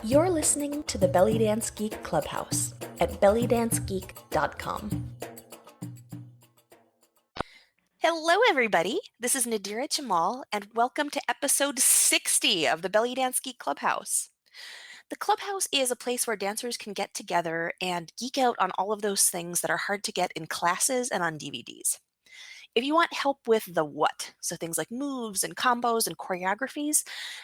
You're listening to the Belly Dance Geek Clubhouse at bellydancegeek.com. Hello, everybody. This is Nadira Jamal, and welcome to episode 60 of the Belly Dance Geek Clubhouse. The Clubhouse is a place where dancers can get together and geek out on all of those things that are hard to get in classes and on DVDs. If you want help with the what, so things like moves and combos and choreographies,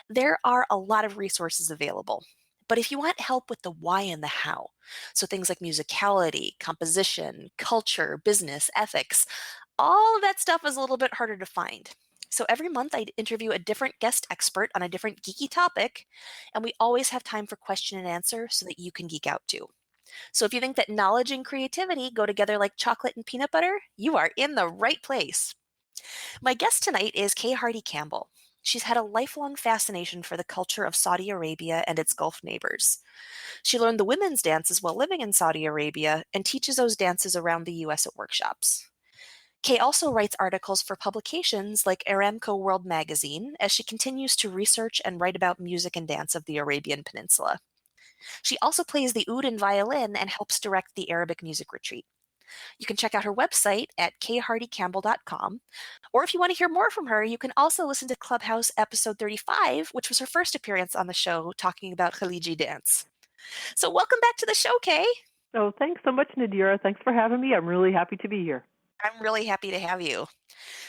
there are a lot of resources available. But if you want help with the why and the how, so things like musicality, composition, culture, business, ethics, all of that stuff is a little bit harder to find. So every month I interview a different guest expert on a different geeky topic, and we always have time for question and answer so that you can geek out too. So if you think that knowledge and creativity go together like chocolate and peanut butter, you are in the right place. My guest tonight is Hardy Campbell. She's had a lifelong fascination for the culture of Saudi Arabia and its Gulf neighbors. She learned the women's dances while living in Saudi Arabia and teaches those dances around the US at workshops. Kay also writes articles for publications like Aramco World Magazine as she continues to research and write about music and dance of the Arabian Peninsula. She also plays the oud and violin and helps direct the Arabic music retreat. You can check out her website at khardycampbell.com. Or if you want to hear more from her, you can also listen to Clubhouse episode 35, which was her first appearance on the show talking about Khaliji dance. So welcome back to the show, Kay. Oh, thanks so much, Nadira. Thanks for having me. I'm really happy to be here. I'm really happy to have you.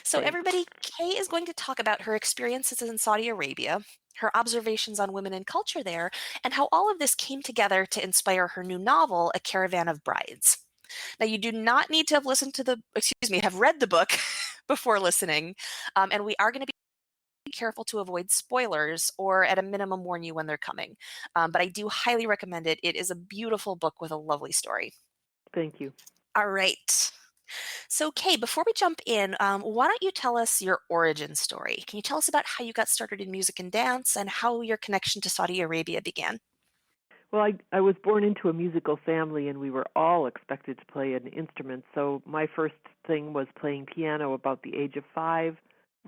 So Thanks. everybody, Kay is going to talk about her experiences in Saudi Arabia, her observations on women and culture there, and how all of this came together to inspire her new novel, A Caravan of Brides. Now, you do not need to have have read the book before listening, and we are going to be careful to avoid spoilers or at a minimum warn you when they're coming. But I do highly recommend it. It is a beautiful book with a lovely story. Thank you. All right. So, Kay, before we jump in, why don't you tell us your origin story? Can you tell us about how you got started in music and dance and how your connection to Saudi Arabia began? Well, I was born into a musical family, and we were all expected to play an instrument. So my first thing was playing piano about the age of 5,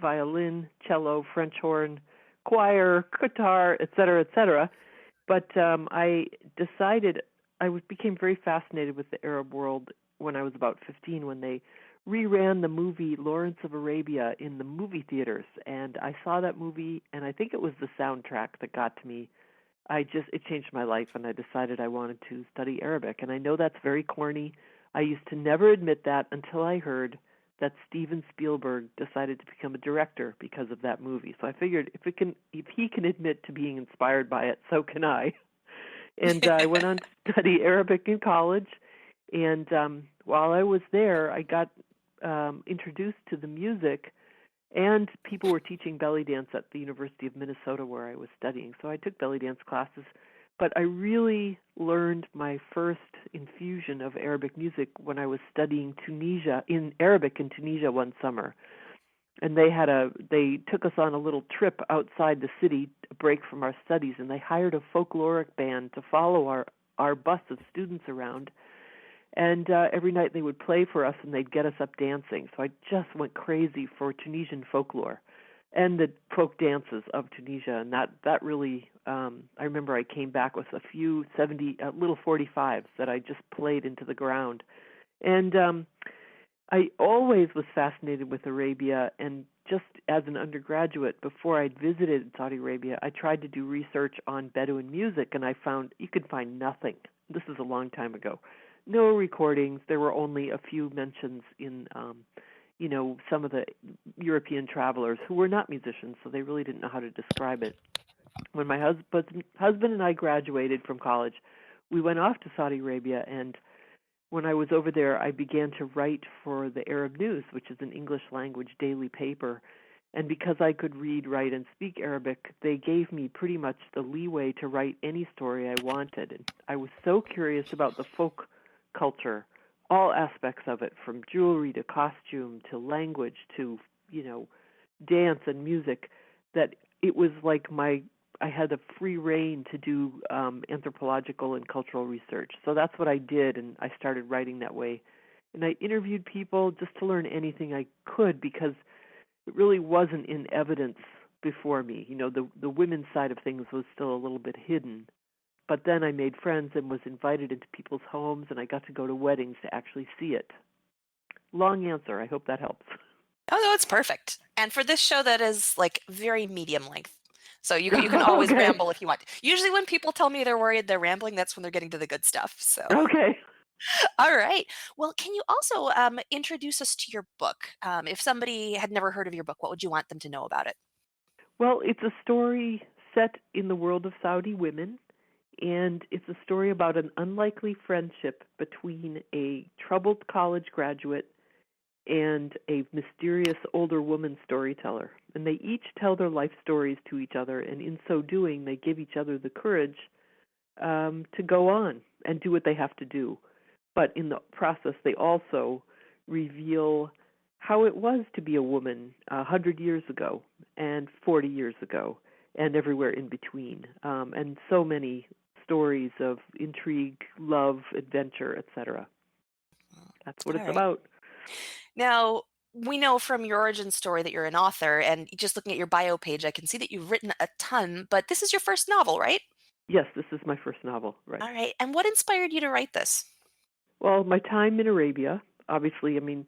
violin, cello, French horn, choir, guitar, et cetera, et cetera. But I decided became very fascinated with the Arab world when I was about 15, when they reran the movie Lawrence of Arabia in the movie theaters. And I saw that movie, and I think it was the soundtrack that got to me. It changed my life, and I decided I wanted to study Arabic. And I know that's very corny. I used to never admit that until I heard that Steven Spielberg decided to become a director because of that movie. So I figured if he can admit to being inspired by it, so can I. And I went on to study Arabic in college. And while I was there, I got introduced to the music, and people were teaching belly dance at the University of Minnesota where I was studying. So I took belly dance classes, but I really learned my first infusion of Arabic music when I was studying Arabic in Tunisia one summer. And they took us on a little trip outside the city, a break from our studies, and they hired a folkloric band to follow our bus of students around. And every night they would play for us, and they'd get us up dancing. So I just went crazy for Tunisian folklore and the folk dances of Tunisia. And that really, I remember I came back with a few little 45s that I just played into the ground. And I always was fascinated with Arabia, and just as an undergraduate, before I'd visited Saudi Arabia, I tried to do research on Bedouin music, and I found you could find nothing. This is a long time ago. No recordings. There were only a few mentions in, some of the European travelers who were not musicians, so they really didn't know how to describe it. When my husband and I graduated from college, we went off to Saudi Arabia, and when I was over there, I began to write for the Arab News, which is an English language daily paper. And because I could read, write, and speak Arabic, they gave me pretty much the leeway to write any story I wanted. And I was so curious about the folk culture, all aspects of it, from jewelry to costume to language to, dance and music, that it was like I had a free rein to do anthropological and cultural research. So that's what I did, and I started writing that way. And I interviewed people just to learn anything I could, because it really wasn't in evidence before me. The women's side of things was still a little bit hidden. but then I made friends and was invited into people's homes, and I got to go to weddings to actually see it. Long answer. I hope that helps. Oh, no, it's perfect. And for this show, that is like very medium length. So you can always Okay. ramble if you want. Usually when people tell me they're worried they're rambling, that's when they're getting to the good stuff. So, Okay. all right. Well, can you also introduce us to your book? If somebody had never heard of your book, what would you want them to know about it? Well, it's a story set in the world of Saudi women, and it's a story about an unlikely friendship between a troubled college graduate and a mysterious older woman storyteller. And they each tell their life stories to each other, and in so doing, they give each other the courage to go on and do what they have to do. But in the process, they also reveal how it was to be a woman 100 years ago and 40 years ago and everywhere in between. And so many stories of intrigue, love, adventure, etc. That's what All it's right. about. Now, we know from your origin story that you're an author, and just looking at your bio page, I can see that you've written a ton, but this is your first novel, right? Yes, this is my first novel, right. All right. And what inspired you to write this? Well, my time in Arabia, obviously, I mean,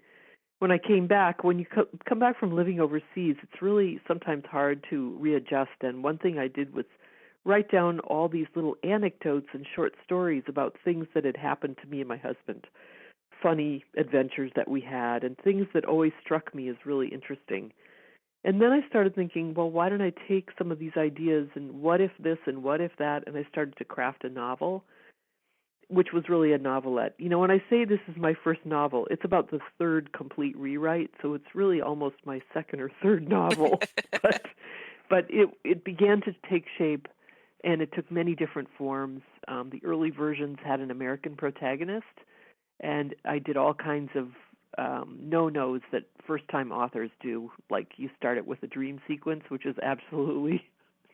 when I came back, when you come back from living overseas, it's really sometimes hard to readjust. And one thing I did was write down all these little anecdotes and short stories about things that had happened to me and my husband, funny adventures that we had, and things that always struck me as really interesting. And then I started thinking, well, why don't I take some of these ideas and what if this and what if that? And I started to craft a novel, which was really a novelette. You know, when I say this is my first novel, it's about the third complete rewrite, so it's really almost my second or third novel. but it began to take shape, and it took many different forms. The early versions had an American protagonist, and I did all kinds of no-nos that first-time authors do, like you start it with a dream sequence, which is absolutely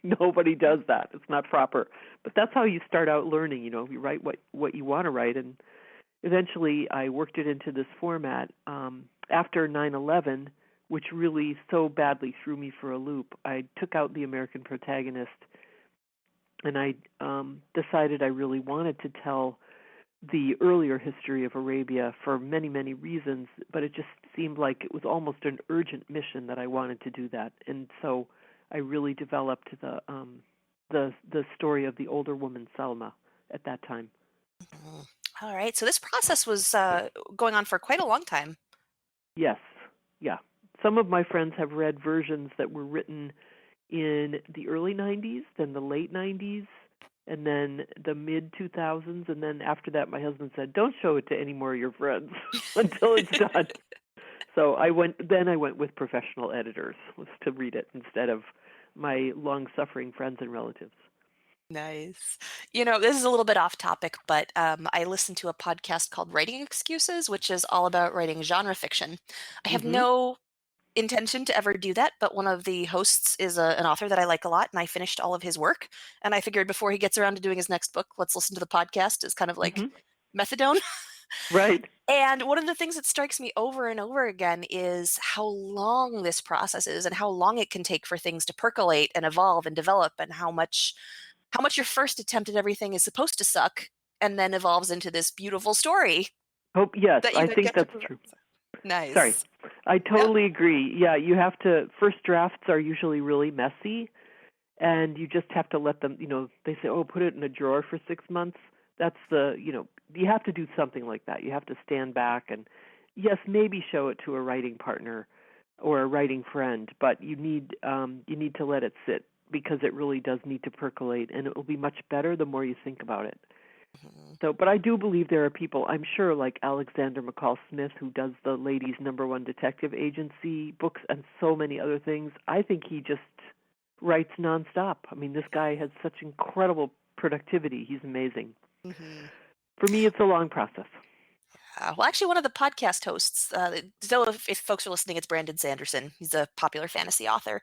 nobody does that. It's not proper. But that's how you start out learning, you know, you write what you want to write. And eventually I worked it into this format. After 9/11, which really so badly threw me for a loop, I took out the American protagonist, and I decided I really wanted to tell the earlier history of Arabia for many, many reasons, but it just seemed like it was almost an urgent mission that I wanted to do that. And so I really developed the story of the older woman Salma at that time. Mhm. All right. So this process was going on for quite a long time. Yes, yeah. Some of my friends have read versions that were written in the early 90s, then the late 90s, and then the mid 2000s, and then after that my husband said, "Don't show it to any more of your friends until it's done." So I went with professional editors to read it instead of my long-suffering friends and relatives. Nice. You know, this is a little bit off topic, but I listened to a podcast called Writing Excuses, which is all about writing genre fiction. I have Mhm. no intention to ever do that, but one of the hosts is an author that I like a lot, and I finished all of his work. And I figured before he gets around to doing his next book, let's listen to the podcast as kind of like Mhm. methadone. Right. And one of the things that strikes me over and over again is how long this process is and how long it can take for things to percolate and evolve and develop, and how much your first attempt at everything is supposed to suck and then evolves into this beautiful story Hope yes, that you I then think get to that's present. true. Sorry. Nice. I No. totally agree. Yeah, you have to first drafts are usually really messy, and you just have to let them, you know, they say, "Oh, put it in a drawer for 6 months." That's you have to do something like that. You have to stand back and yes, maybe show it to a writing partner or a writing friend, but you need to let it sit because it really does need to percolate, and it will be much better the more you think about it. Mhm. So, but I do believe there are people, I'm sure, like Alexander McCall Smith, who does the ladies' number one detective agency books and so many other things. I think he just writes nonstop. I mean, this guy has such incredible productivity. He's amazing. Mhm. For me, it's a long process. Well, actually, one of the podcast hosts, so if folks are listening, it's Brandon Sanderson. He's a popular fantasy author.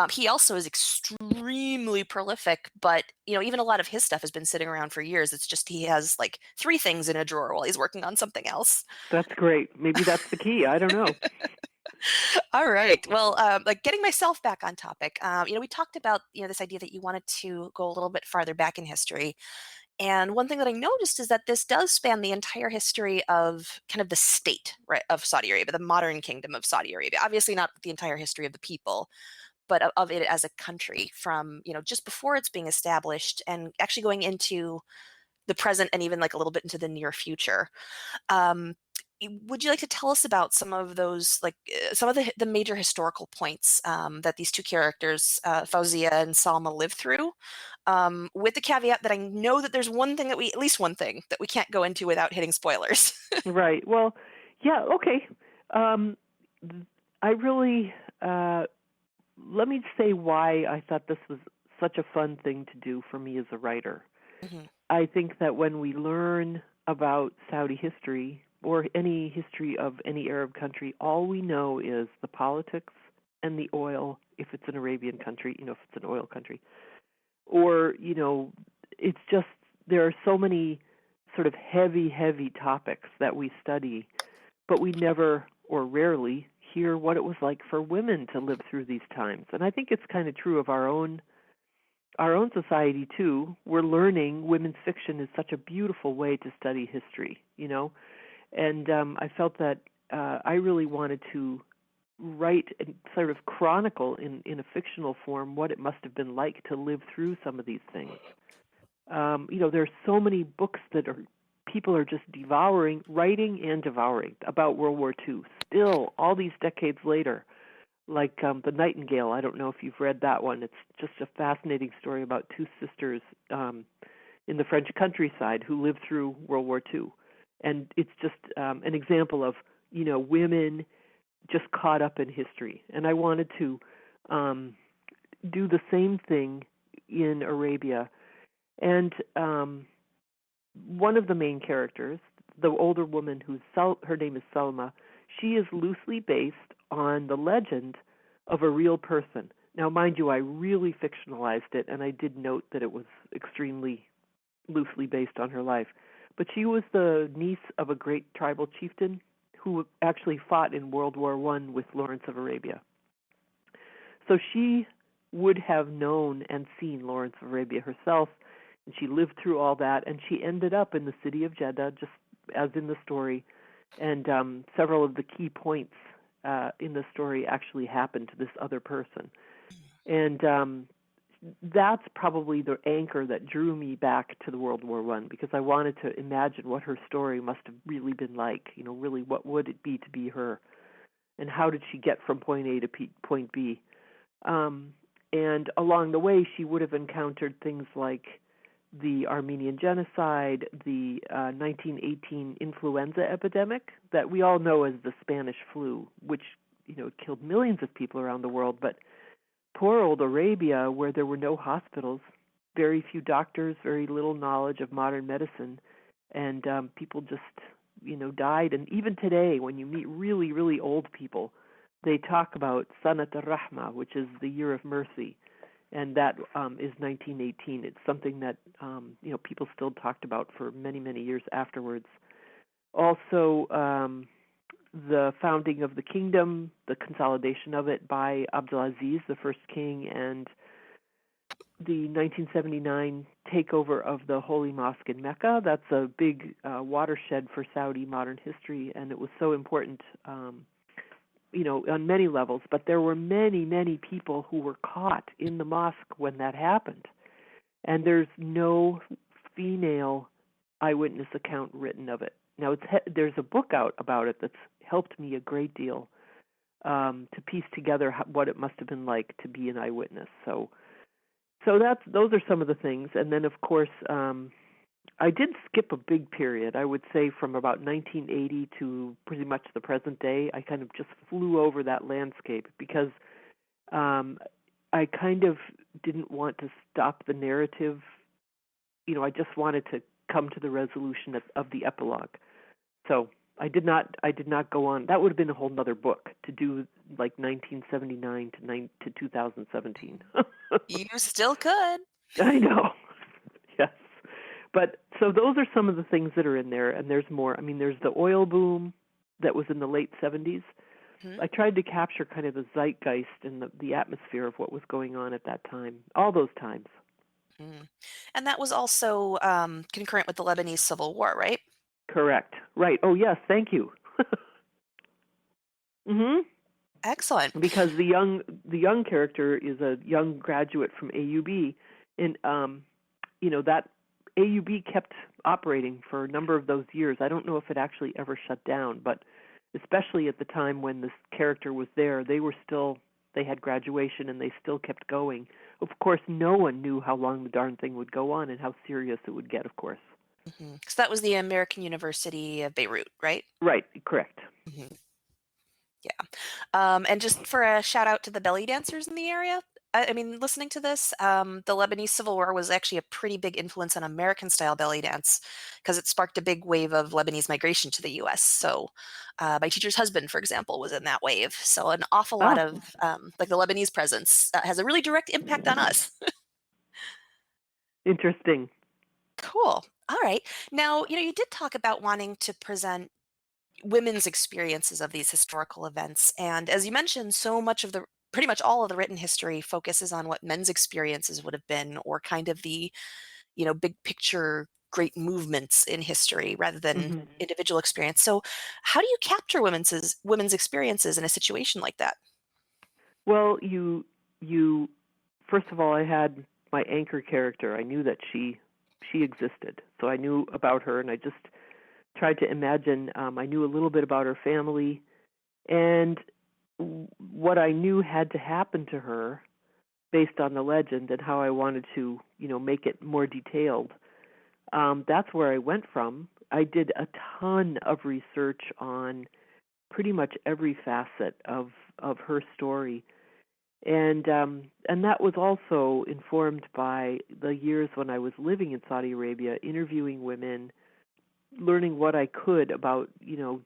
He also is extremely prolific, but even a lot of his stuff has been sitting around for years. It's just he has like three things in a drawer while he's working on something else. That's great. Maybe that's the key. I don't know. All right. Well, like getting myself back on topic. We talked about this idea that you wanted to go a little bit farther back in history. And one thing that I noticed is that this does span the entire history of kind of the state, right, of Saudi Arabia, the modern kingdom of Saudi Arabia. Obviously, not the entire history of the people, but of it as a country from, just before it's being established and actually going into the present and even like a little bit into the near future. Um, would you like to tell us about some of those, like some of the major historical points that these two characters, Fauzia and Salma, live through? With the caveat that I know that there's at least one thing that we can't go into without hitting spoilers. Right. Well, yeah, okay. Um, I really, let me say why I thought this was such a fun thing to do for me as a writer. Mhm. I think that when we learn about Saudi history or any history of any Arab country, all we know is the politics and the oil, if it's an Arabian country, if it's an oil country. Or, it's just, there are so many sort of heavy, heavy topics that we study, but we never or rarely hear what it was like for women to live through these times. And I think it's kind of true of our own society too. We're learning women's fiction is such a beautiful way to study history, and I felt that I really wanted to write and sort of chronicle in a fictional form what it must have been like to live through some of these things. There's so many books that people are just writing and devouring about World War II. Still, all these decades later, like The Nightingale. I don't know if you've read that one. It's just a fascinating story about two sisters in the French countryside who lived through World War II. And it's just an example of, women just caught up in history. And I wanted to do the same thing in Arabia. And one of the main characters, the older woman her name is Salma, she is loosely based on the legend of a real person. Now, mind you, I really fictionalized it, and I did note that it was extremely loosely based on her life. But she was the niece of a great tribal chieftain who actually fought in World War I with Lawrence of Arabia. So she would have known and seen Lawrence of Arabia herself, and she lived through all that, and she ended up in the city of Jeddah, just as in the story, and several of the key points in the story actually happened to this other person. And that's probably the anchor that drew me back to the World War I, because I wanted to imagine what her story must have really been like, really what would it be to be her, and how did she get from point A to point B. And along the way, she would have encountered things like the Armenian genocide, the 1918 influenza epidemic that we all know as the Spanish flu, which killed millions of people around the world. But poor old Arabia, where there were no hospitals, very few doctors, very little knowledge of modern medicine, and people just died. And even today, when you meet really, really old people, they talk about Sanat al-Rahma, which is the year of mercy, and that is 1918. It's something that people still talked about for many, many years afterwards. Also, the founding of the kingdom, the consolidation of it by Abdulaziz, the first king, and the 1979 takeover of the Holy Mosque in Mecca. That's a big watershed for Saudi modern history, and it was so important on many levels, but there were many, many people who were caught in the mosque when that happened. And there's no female eyewitness account written of it. Now, there's a book out about it that's helped me a great deal to piece together what it must have been like to be an eyewitness. So those are some of the things. And then, of course, I did skip a big period. I would say from about 1980 to pretty much the present day. I kind of just flew over that landscape because I kind of didn't want to stop the narrative. I just wanted to come to the resolution of the epilogue. So I did not go on. That would have been a whole other book to do, like 1979 to 2017. You still could. I know. Yes. But so those are some of the things that are in there, and there's more. I mean, there's the oil boom that was in the late 70s. Mm-hmm. I tried to capture kind of the zeitgeist and the atmosphere of what was going on at that time, all those times. Mhm. And that was also concurrent with the Lebanese Civil War, right? Correct. Right. Oh, yes. Thank you. hmm Excellent. Because the young character is a young graduate from AUB, and that AUB kept operating for a number of those years. I don't know if it actually ever shut down, but especially at the time when this character was there, they had graduation and they still kept going. Of course, no one knew how long the darn thing would go on and how serious it would get, of course. So that was the American University of Beirut, right? Right, correct. Mhm. Yeah. And just for a shout out to the belly dancers in the area. I mean, listening to this, the Lebanese Civil War was actually a pretty big influence on American style belly dance because it sparked a big wave of Lebanese migration to the US. So, my teacher's husband, for example, was in that wave. So, an awful lot Ah, of like the Lebanese presence has a really direct impact on us. interesting. Cool. All right. Now, you did talk about wanting to present women's experiences of these historical events. And as you mentioned, so much of the pretty much all of the written history focuses on what men's experiences would have been or kind of the, big picture great movements in history rather than hmm individual experience. So how do you capture women's experiences in a situation like that? Well, you first of all, I had my anchor character. I knew that she existed, so I knew about her, and I just tried to imagine. I knew a little bit about her family, and what I knew had to happen to her based on the legend and how I wanted to, make it more detailed. That's where I went from. I did a ton of research on pretty much every facet of her story, and that was also informed by the years when I was living in Saudi Arabia, interviewing women, learning what I could about,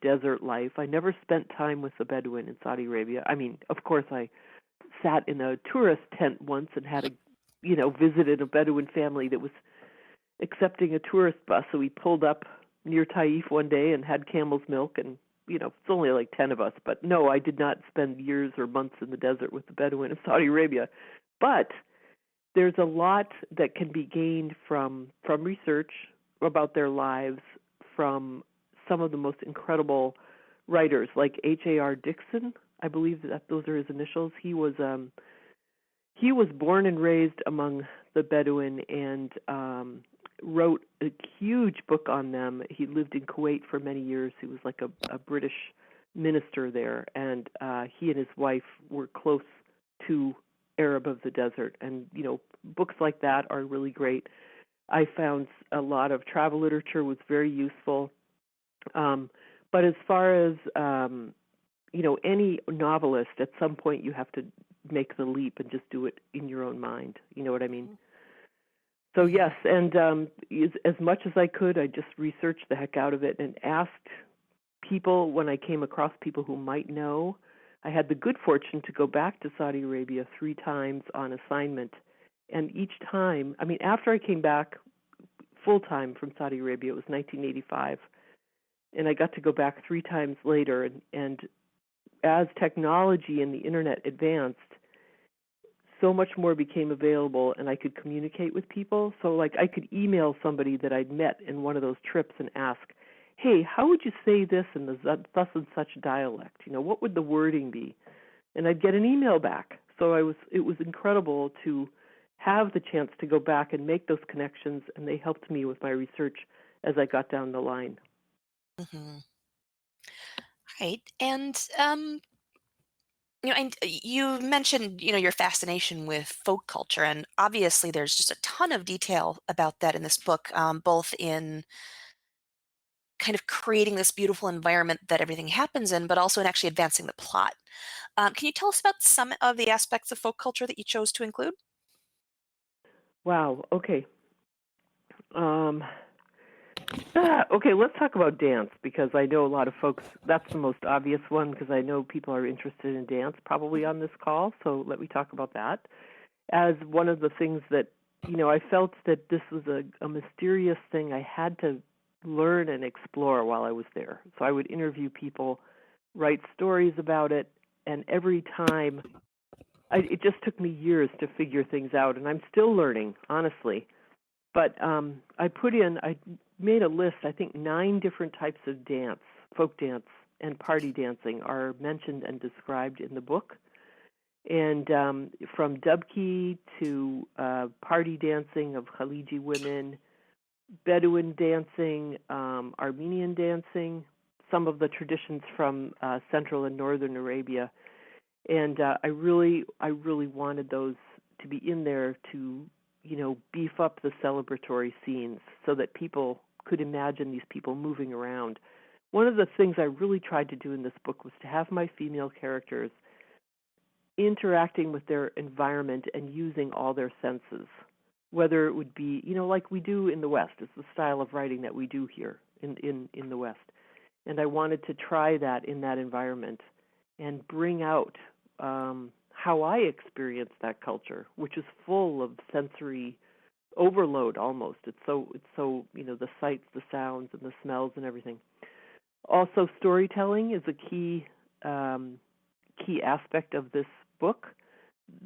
desert life. I never spent time with the Bedouin in Saudi Arabia. I mean, of course, I sat in a tourist tent once and visited a Bedouin family that was accepting a tourist bus. So we pulled up near Taif one day and had camel's milk, and it's only like 10 of us. But no, I did not spend years or months in the desert with the Bedouin of Saudi Arabia. But there's a lot that can be gained from research about their lives from some of the most incredible writers, like H.A.R. Dixon. I believe that those are his initials. He was born and raised among the Bedouin and wrote a huge book on them. He lived in Kuwait for many years. He was like a British minister there, and he and his wife were close to Arab of the desert. And, books like that are really great. I found a lot of travel literature was very useful. But as far as, any novelist, at some point you have to make the leap and just do it in your own mind. You know what I mean? So Mhm. yes, and as much as I could, I just researched the heck out of it and asked people when I came across people who might know. I had the good fortune to go back to Saudi Arabia 3 times on assignment, and each time, I mean, after I came back full time from Saudi Arabia, it was 1985, and I got to go back 3 times later, and as technology and the internet advanced, so much more became available and I could communicate with people. So like I could email somebody that I'd met in one of those trips and ask, hey, how would you say this in the thus and such dialect? What would the wording be? And I'd get an email back. So it was incredible to have the chance to go back and make those connections, and they helped me with my research as I got down the line. Mhm. Right. And and you mentioned, your fascination with folk culture, and obviously there's just a ton of detail about that in this book, both in kind of creating this beautiful environment that everything happens in, but also in actually advancing the plot. Can you tell us about some of the aspects of folk culture that you chose to include? Wow. Okay. Um, okay, let's talk about dance because I know a lot of folks, that's the most obvious one because I know people are interested in dance probably on this call. So let me talk about that. As one of the things that, I felt that this was a mysterious thing I had to learn and explore while I was there. So I would interview people, write stories about it, and every time it just took me years to figure things out, and I'm still learning, honestly. But I made a list. I think 9 different types of dance, folk dance, and party dancing are mentioned and described in the book. And from dubki to party dancing of Khaliji women, Bedouin dancing, Armenian dancing, some of the traditions from Central and Northern Arabia. And I really wanted those to be in there to, beef up the celebratory scenes so that people could imagine these people moving around. One of the things I really tried to do in this book was to have my female characters interacting with their environment and using all their senses, whether it would be, like we do in the West. It's the style of writing that we do here in the West. And I wanted to try that in that environment and bring out how I experienced that culture, which is full of sensory overload almost. It's so the sights, the sounds, and the smells and everything. Also, storytelling is a key aspect of this book.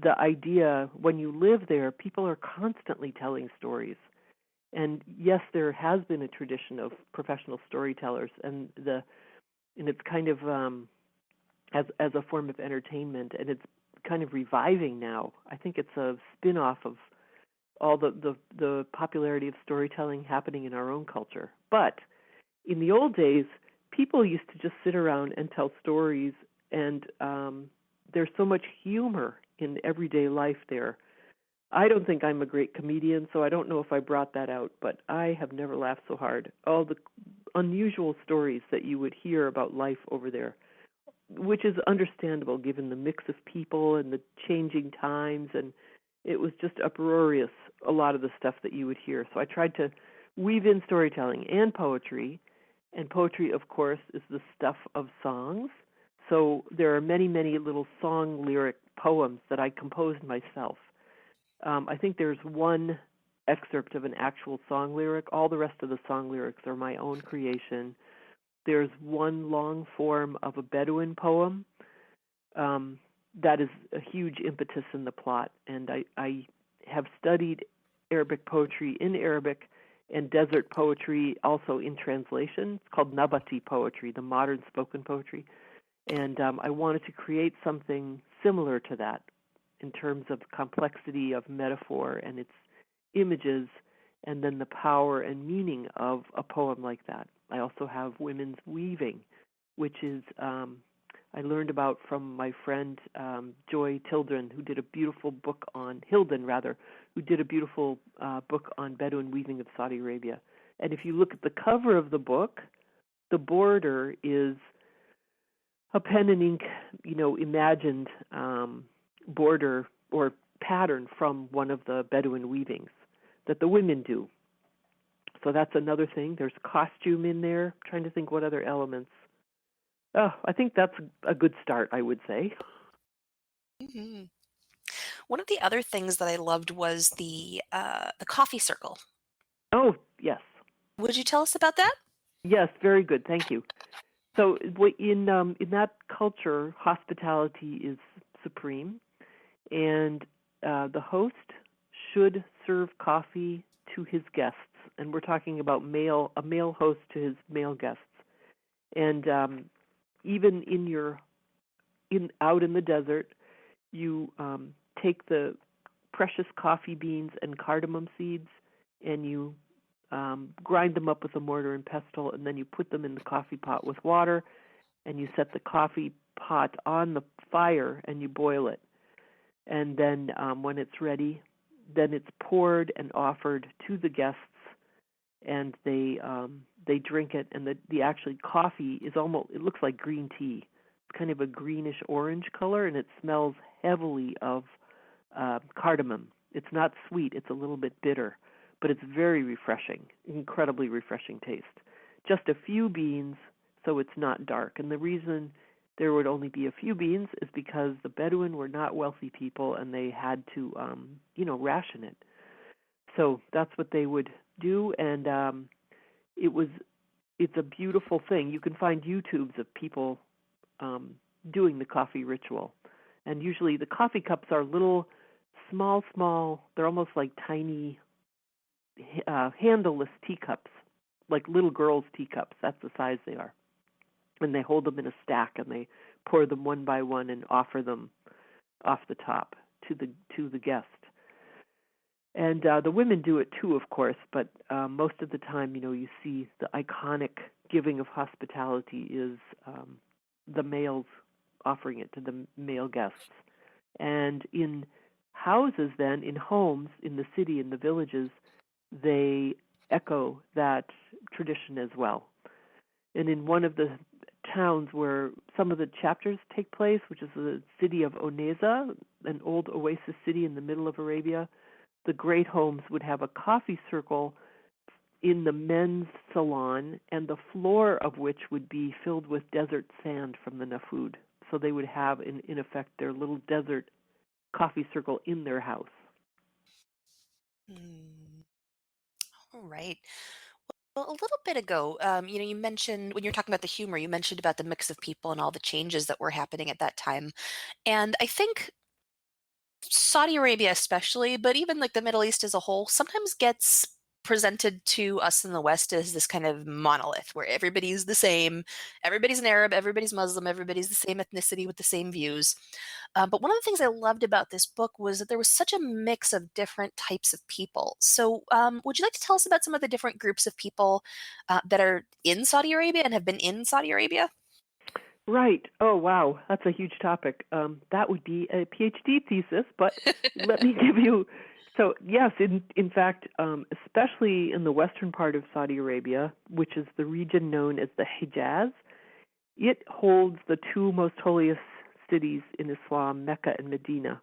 The idea, when you live there, people are constantly telling stories. And yes, there has been a tradition of professional storytellers, and it's kind of as a form of entertainment, and it's kind of reviving now. I think it's a spin-off of all the popularity of storytelling happening in our own culture. But in the old days, people used to just sit around and tell stories, and there's so much humor in everyday life there. I don't think I'm a great comedian, so I don't know if I brought that out, but I have never laughed so hard. All the unusual stories that you would hear about life over there, which is understandable given the mix of people and the changing times, and it was just uproarious, a lot of the stuff that you would hear. So I tried to weave in storytelling and poetry of course, is the stuff of songs. So there are many, many little song lyric poems that I composed myself. I think there's one excerpt of an actual song lyric. All the rest of the song lyrics are my own creation. There's one long form of a Bedouin poem that is a huge impetus in the plot. And I have studied Arabic poetry in Arabic and desert poetry also in translation. It's called Nabati poetry, the modern spoken poetry. And I wanted to create something similar to that in terms of complexity of metaphor and its images, and then the power and meaning of a poem like that. I also have women's weaving, which is I learned about from my friend Joy Hilden, who did a beautiful book on book on Bedouin weaving of Saudi Arabia. And if you look at the cover of the book, the border is a pen and ink, imagined border or pattern from one of the Bedouin weavings that the women do. So that's another thing. There's costume in there. I'm trying to think what other elements. Oh, I think that's a good start, I would say. Mm-hmm. One of the other things that I loved was the coffee circle. Oh, yes. Would you tell us about that? Yes, very good. Thank you. So in that culture, hospitality is supreme, and the host should serve coffee to his guests. And we're talking about a male host to his male guests. And even out in the desert, you take the precious coffee beans and cardamom seeds, and you grind them up with a mortar and pestle, and then you put them in the coffee pot with water, and you set the coffee pot on the fire, and you boil it. And then when it's ready, then it's poured and offered to the guests, and they drink it. And the actually coffee is it looks like green tea. It's kind of a greenish orange color, and it smells heavily of cardamom. It's not sweet; it's a little bit bitter, but it's very refreshing, incredibly refreshing taste. Just a few beans, so it's not dark. And the reason there would only be a few beans is because the Bedouin were not wealthy people, and they had to, ration it. So that's what they would do, and it's a beautiful thing. You can find YouTubes of people doing the coffee ritual, And usually the coffee cups are little, small, they're almost like tiny handleless teacups, like little girls' teacups. That's the size they are. And they hold them in a stack, and they pour them one by one and offer them off the top to the guest. And the women do it too, of course, but most of the time, you see the iconic giving of hospitality is the males offering it to the male guests. And in houses then, in homes, in the city, in the villages, they echo that tradition as well. And in one of the towns where some of the chapters take place, which is the city of Oneza, an old oasis city in the middle of Arabia, the great homes would have a coffee circle in the men's salon, and the floor of which would be filled with desert sand from the Nafud. So they would have, in effect, their little desert coffee circle in their house. All right. Well, a little bit ago, you mentioned when you're talking about the humor, you mentioned about the mix of people and all the changes that were happening at that time. And I think Saudi Arabia especially, but even like the Middle East as a whole, sometimes gets presented to us in the West as this kind of monolith where everybody's the same. Everybody's an Arab, everybody's Muslim, everybody's the same ethnicity with the same views. But one of the things I loved about this book was that there was such a mix of different types of people. So, would you like to tell us about some of the different groups of people that are in Saudi Arabia and have been in Saudi Arabia? Right. Oh, wow. That's a huge topic. That would be a PhD thesis, but let me give you. So, yes, in fact, especially in the western part of Saudi Arabia, which is the region known as the Hijaz, it holds the two most holiest cities in Islam, Mecca and Medina.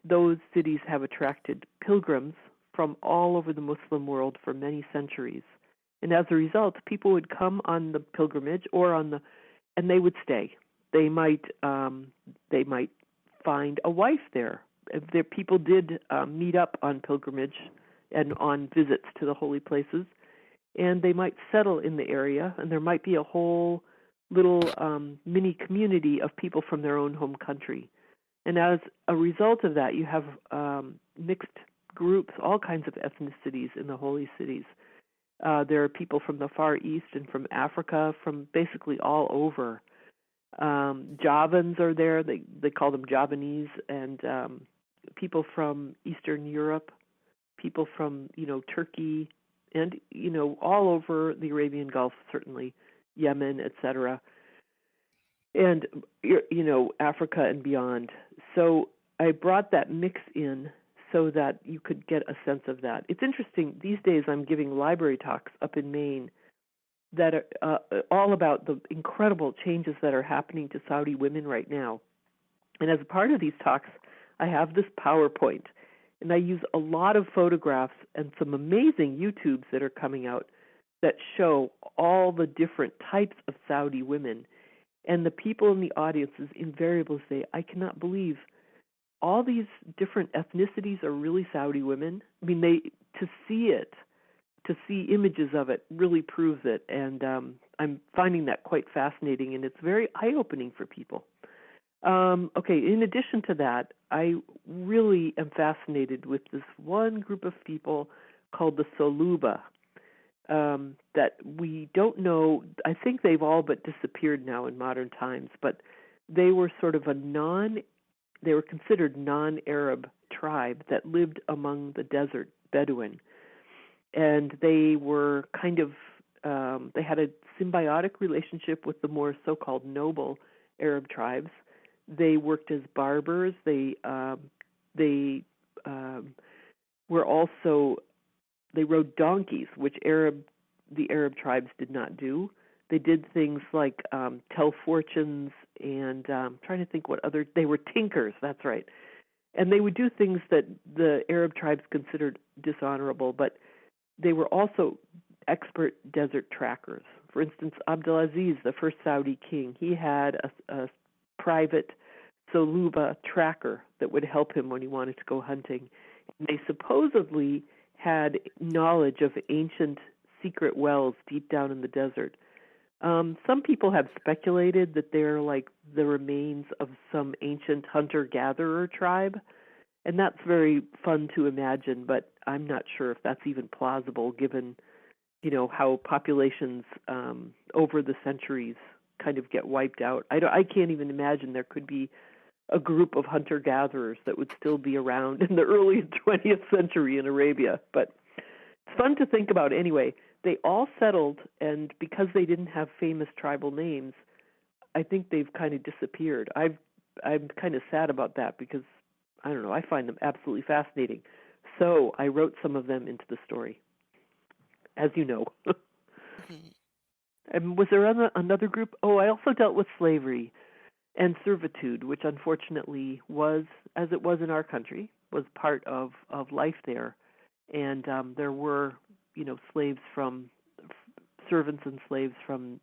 Those cities have attracted pilgrims from all over the Muslim world for many centuries. And as a result, people would come on the pilgrimage and they would stay. They might find a wife there. People did meet up on pilgrimage and on visits to the holy places, and they might settle in the area, and there might be a whole little mini community of people from their own home country. And as a result of that, you have mixed groups, all kinds of ethnicities in the holy cities. There are people from the Far East and from Africa, from basically all over. Javans are there. They call them Javanese, and people from Eastern Europe, people from Turkey, and all over the Arabian Gulf, certainly Yemen, etc., and Africa and beyond. So I brought that mix in so that you could get a sense of that. It's interesting, these days I'm giving library talks up in Maine that are all about the incredible changes that are happening to Saudi women right now. And as a part of these talks, I have this PowerPoint, and I use a lot of photographs and some amazing YouTubes that are coming out that show all the different types of Saudi women. And the people in the audiences invariably say, I cannot believe all these different ethnicities are really Saudi women. I mean, to see images of it really proves it. And I'm finding that quite fascinating, and it's very eye-opening for people. Okay, in addition to that, I really am fascinated with this one group of people called the Soluba that we don't know. I think they've all but disappeared now in modern times, but they were sort of they were considered non-Arab tribe that lived among the desert Bedouin. And they were kind of, they had a symbiotic relationship with the more so-called noble Arab tribes. They worked as barbers. They rode donkeys, which the Arab tribes did not do. They did things like tell fortunes and trying to think they were tinkers, that's right. And they would do things that the Arab tribes considered dishonorable, but they were also expert desert trackers. For instance, Abdulaziz, the first Saudi king, he had a private Soluba tracker that would help him when he wanted to go hunting. And they supposedly had knowledge of ancient secret wells deep down in the desert. Some people have speculated that they're like the remains of some ancient hunter-gatherer tribe, and that's very fun to imagine, but I'm not sure if that's even plausible given, how populations over the centuries kind of get wiped out. I can't even imagine there could be a group of hunter-gatherers that would still be around in the early 20th century in Arabia, but it's fun to think about anyway. They all settled, and because they didn't have famous tribal names, I think they've kind of disappeared. I'm kind of sad about that because, I don't know, I find them absolutely fascinating. So I wrote some of them into the story, as you know. Mhm. And was there another group? Oh, I also dealt with slavery and servitude, which unfortunately was, as it was in our country, was part of life there. And there were, slaves from, servants and slaves from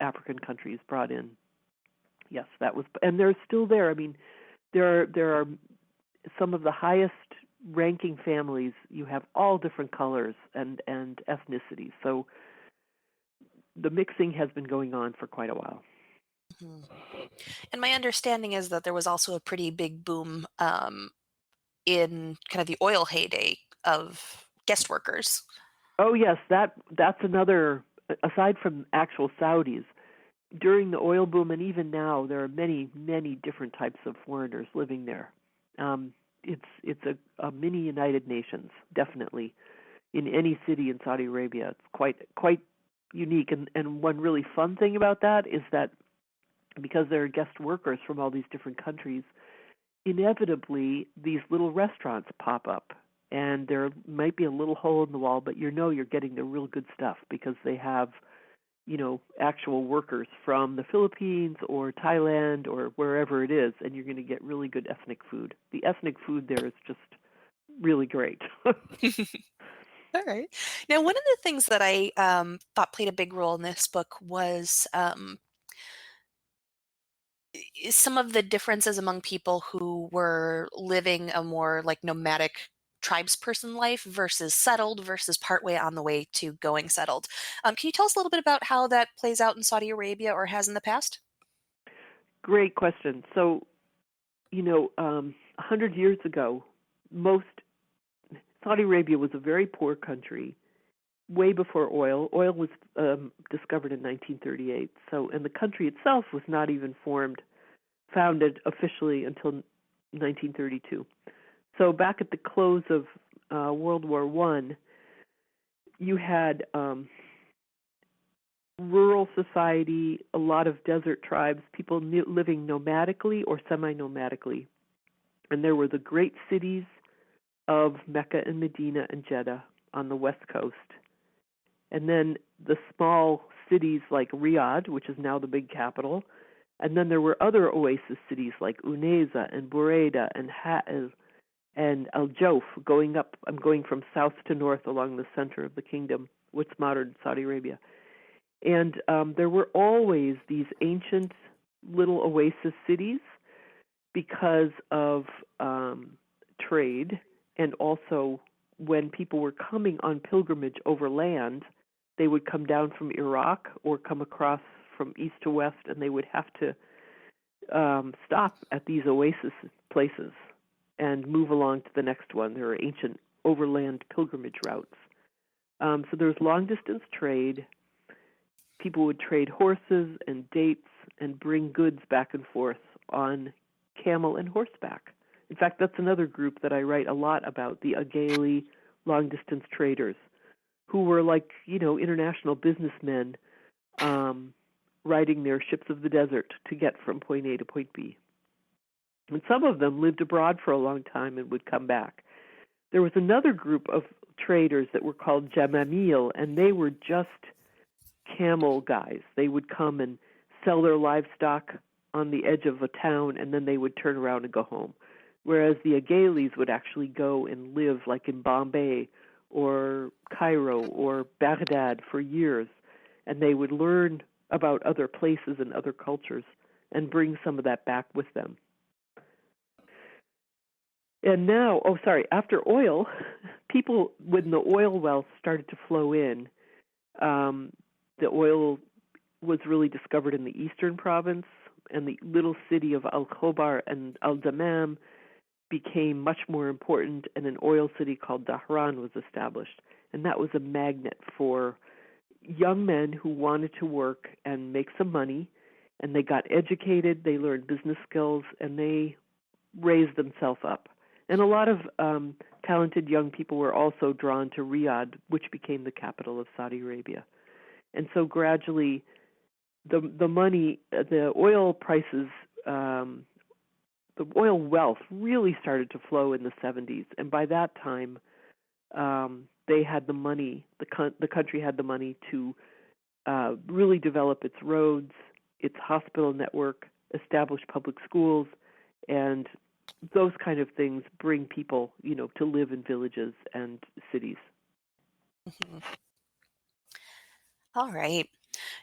African countries brought in. Yes, that was, and they're still there. I mean, there are some of the highest ranking families. You have all different colors and ethnicities. So the mixing has been going on for quite a while. Mhm. And my understanding is that there was also a pretty big boom in kind of the oil heyday of guest workers. Oh yes, that's another. Aside from actual Saudis, during the oil boom and even now, there are many different types of foreigners living there. It's a mini United Nations, definitely. In any city in Saudi Arabia, it's quite unique. And one really fun thing about that is that because there are guest workers from all these different countries, inevitably these little restaurants pop up, and there might be a little hole in the wall, but you're getting the real good stuff because they have actual workers from the Philippines or Thailand or wherever it is, and you're going to get really good ethnic food. The ethnic food there is just really great. All right. Now, one of the things that I thought played a big role in this book was some of the differences among people who were living a more like nomadic tribesperson life versus settled versus partway on the way to going settled. Can you tell us a little bit about how that plays out in Saudi Arabia or has in the past? Great question. So, 100 years ago, most Saudi Arabia was a very poor country way before oil. Oil was discovered in 1938. So, and the country itself was not even founded officially until 1932. So, back at the close of World War I, you had rural society, a lot of desert tribes, people living nomadically or semi-nomadically. And there were the great cities of Mecca and Medina and Jeddah on the west coast. And then the small cities like Riyadh, which is now the big capital. And then there were other oasis cities like Uneza and Burayda and Ha'il and Al Jawf going up. I'm going from south to north along the center of the kingdom, what's modern Saudi Arabia. And there were always these ancient little oasis cities because of trade, and also when people were coming on pilgrimage over land, they would come down from Iraq or come across from east to west, and they would have to stop at these oasis places and move along to the next one. There are ancient overland pilgrimage routes. So there was long-distance trade. People would trade horses and dates and bring goods back and forth on camel and horseback. In fact, that's another group that I write a lot about, the Ageli long-distance traders, who were like, international businessmen riding their ships of the desert to get from point A to point B. And some of them lived abroad for a long time and would come back. There was another group of traders that were called Jamamil, and they were just camel guys. They would come and sell their livestock on the edge of a town, and then they would turn around and go home. Whereas the Agelis would actually go and live like in Bombay or Cairo or Baghdad for years, and they would learn about other places and other cultures and bring some of that back with them. And now, after oil, people, when the oil wealth started to flow in, the oil was really discovered in the eastern province, and the little city of Al-Khobar and Al-Dammam became much more important, and an oil city called Dahran was established. And that was a magnet for young men who wanted to work and make some money, and they got educated, they learned business skills, and they raised themselves up. And a lot of talented young people were also drawn to Riyadh, which became the capital of Saudi Arabia. And so gradually, the money, the oil prices, the oil wealth really started to flow in the 70s. And by that time, they had the money, the country had the money to really develop its roads, its hospital network, establish public schools, and those kind of things bring people, to live in villages and cities. Mhm. All right.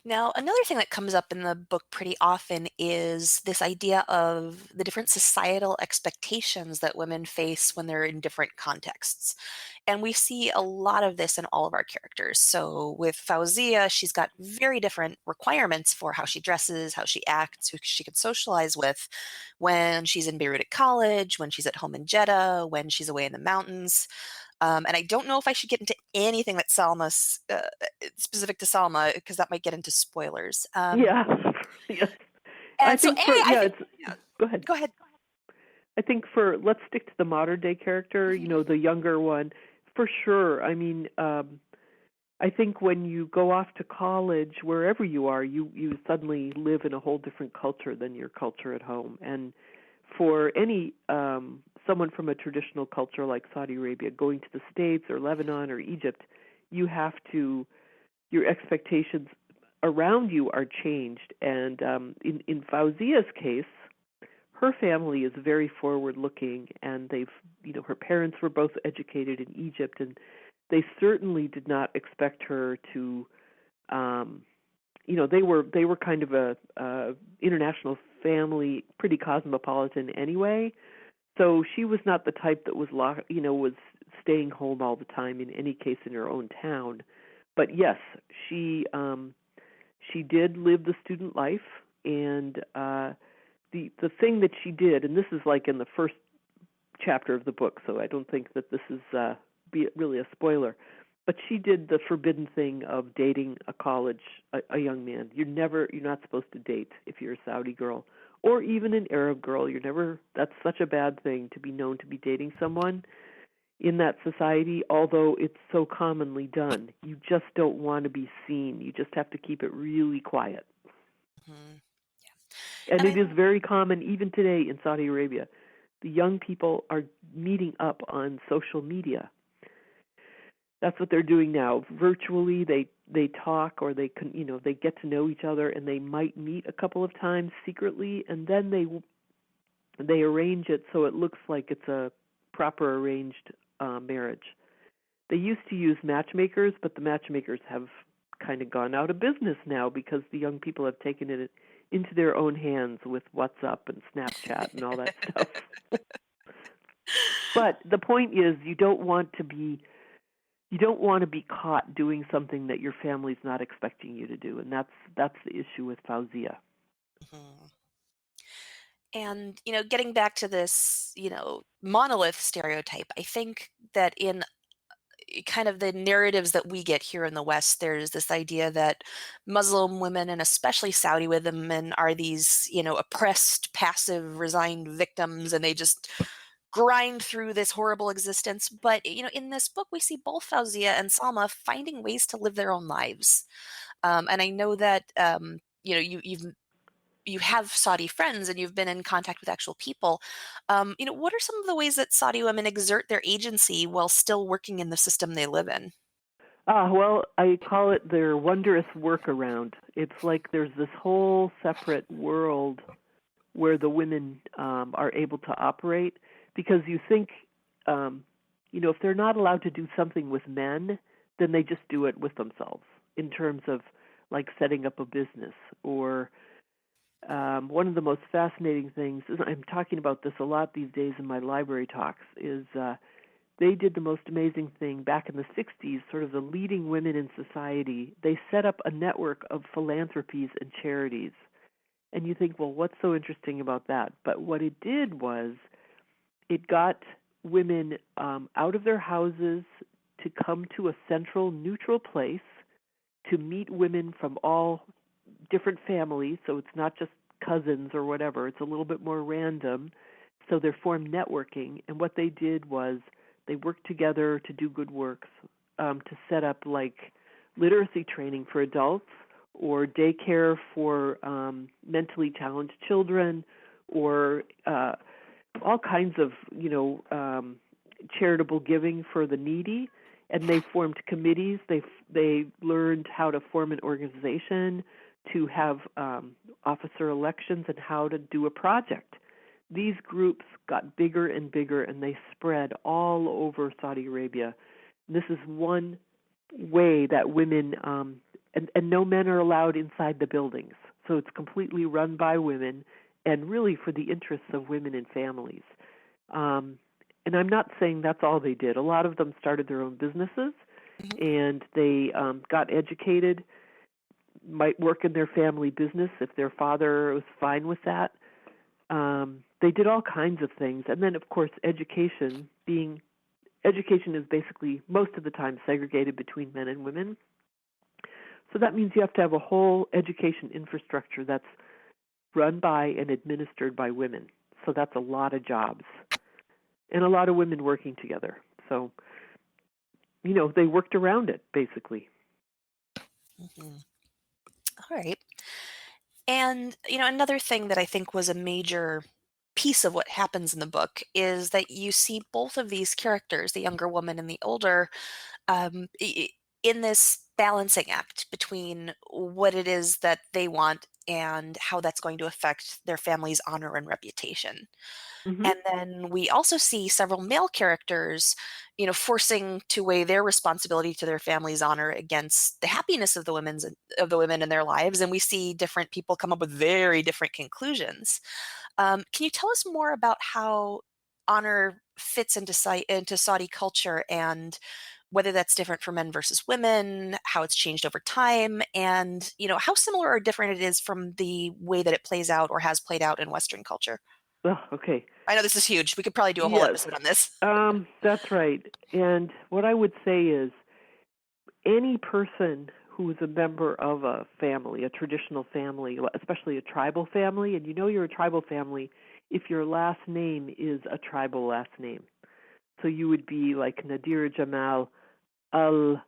Now, another thing that comes up in the book pretty often is this idea of the different societal expectations that women face when they're in different contexts. And we see a lot of this in all of our characters. So with Fauzia, she's got very different requirements for how she dresses, how she acts, who she can socialize with when she's in Beirut at college, when she's at home in Jeddah, when she's away in the mountains. And I don't know if I should get into anything that's Salma's specific to Salma because that might get into spoilers. Yeah, yes. I And so, think yeah, go ahead. go ahead. I think let's stick to the modern day character, the younger one, for sure. I mean, I think when you go off to college, wherever you are, you suddenly live in a whole different culture than your culture at home. And for any someone from a traditional culture like Saudi Arabia going to the States or Lebanon or Egypt, your expectations around you are changed. And in Fauzia's case, her family is very forward-looking, and her parents were both educated in Egypt, and they certainly did not expect her to, they were kind of a international family, pretty cosmopolitan anyway. So she was not the type that was staying home all the time in any case in her own town. But yes, she did live the student life, and the thing that she did, and this is like in the first chapter of the book, so I don't think that this is really a spoiler, but she did the forbidden thing of dating a young man. You're not supposed to date if you're a Saudi girl, or even an Arab girl. That's such a bad thing to be known to be dating someone in that society, although it's so commonly done. You just don't want to be seen. You just have to keep it really quiet. Mm-hmm. And it is very common even today in Saudi Arabia. The young people are meeting up on social media. That's what they're doing now. Virtually, they talk, or they get to know each other, and they might meet a couple of times secretly, and then they arrange it so it looks like it's a proper arranged marriage. They used to use matchmakers, but the matchmakers have kind of gone out of business now because the young people have taken it into their own hands with WhatsApp and Snapchat and all that stuff. But the point is, you don't want to be caught doing something that your family's not expecting you to do, and that's the issue with Fauzia. Mm-hmm. And, getting back to this, monolith stereotype, I think that in kind of the narratives that we get here in the West, there's this idea that Muslim women, and especially Saudi women, are these, oppressed, passive, resigned victims, and they just grind through this horrible existence. But, in this book, we see both Fauzia and Salma finding ways to live their own lives. And I know that, you have Saudi friends and you've been in contact with actual people. What are some of the ways that Saudi women exert their agency while still working in the system they live in? Well, I call it their wondrous workaround. It's like there's this whole separate world where the women are able to operate, because you think, if they're not allowed to do something with men, then they just do it with themselves in terms of like setting up a business. Or one of the most fascinating things, I'm talking about this a lot these days in my library talks, is they did the most amazing thing back in the 60s, sort of the leading women in society. They set up a network of philanthropies and charities. And you think, well, what's so interesting about that? But what it did was it got women out of their houses to come to a central, neutral place to meet women from all different families. So it's not just cousins or whatever. It's a little bit more random. So they formed networking. And what they did was they worked together to do good works, to set up like literacy training for adults or daycare for mentally challenged children, or all kinds of, charitable giving for the needy. And they formed committees. They learned how to form an organization, to have officer elections, and how to do a project. These groups got bigger and bigger, and they spread all over Saudi Arabia. This is one way that women, and no men are allowed inside the buildings. So it's completely run by women, and really for the interests of women and families. And I'm not saying that's all they did. A lot of them started their own businesses, and they got educated, might work in their family business if their father was fine with that. They did all kinds of things. And then, of course, education is basically most of the time segregated between men and women. So that means you have to have a whole education infrastructure that's run by and administered by women. So that's a lot of jobs and a lot of women working together. So, they worked around it, basically. Mm-hmm. All right. And, another thing that I think was a major piece of what happens in the book is that you see both of these characters, the younger woman and the older, in this balancing act between what it is that they want and how that's going to affect their family's honor and reputation. Mm-hmm. And then we also see several male characters, forcing to weigh their responsibility to their family's honor against the happiness of the women in their lives. And we see different people come up with very different conclusions. Can you tell us more about how honor fits into Saudi culture, and whether that's different for men versus women, how it's changed over time, and how similar or different it is from the way that it plays out or has played out in Western culture? Oh, okay. I know this is huge. We could probably do a whole Yes, episode on this. that's right. And what I would say is any person who is a member of a family, a traditional family, especially a tribal family, and you're a tribal family if your last name is a tribal last name. So you would be like Nadir Jamal al-Hijazi,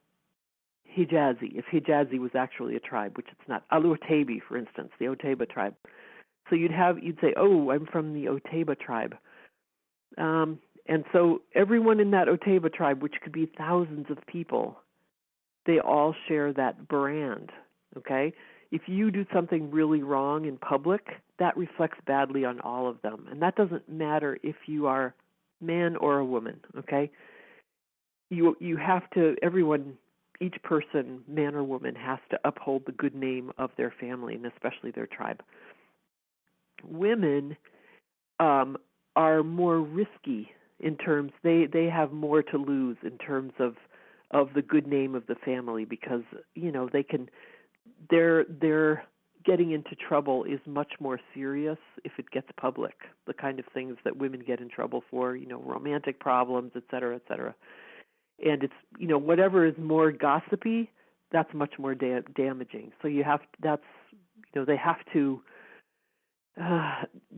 if Hijazi was actually a tribe, which it's not. Al-Otaibi, for instance, the Otaiba tribe. So you'd say, oh, I'm from the Otaiba tribe. And so everyone in that Otaiba tribe, which could be thousands of people, they all share that brand, okay? If you do something really wrong in public, that reflects badly on all of them. And that doesn't matter if you are man or a woman, okay? You have to, each person, man or woman, has to uphold the good name of their family and especially their tribe. Women are more risky in terms, they have more to lose in terms of the good name of the family, because their getting into trouble is much more serious if it gets public. The kind of things that women get in trouble for, romantic problems, et cetera, et cetera. And it's whatever is more gossipy, that's much more damaging. So they have to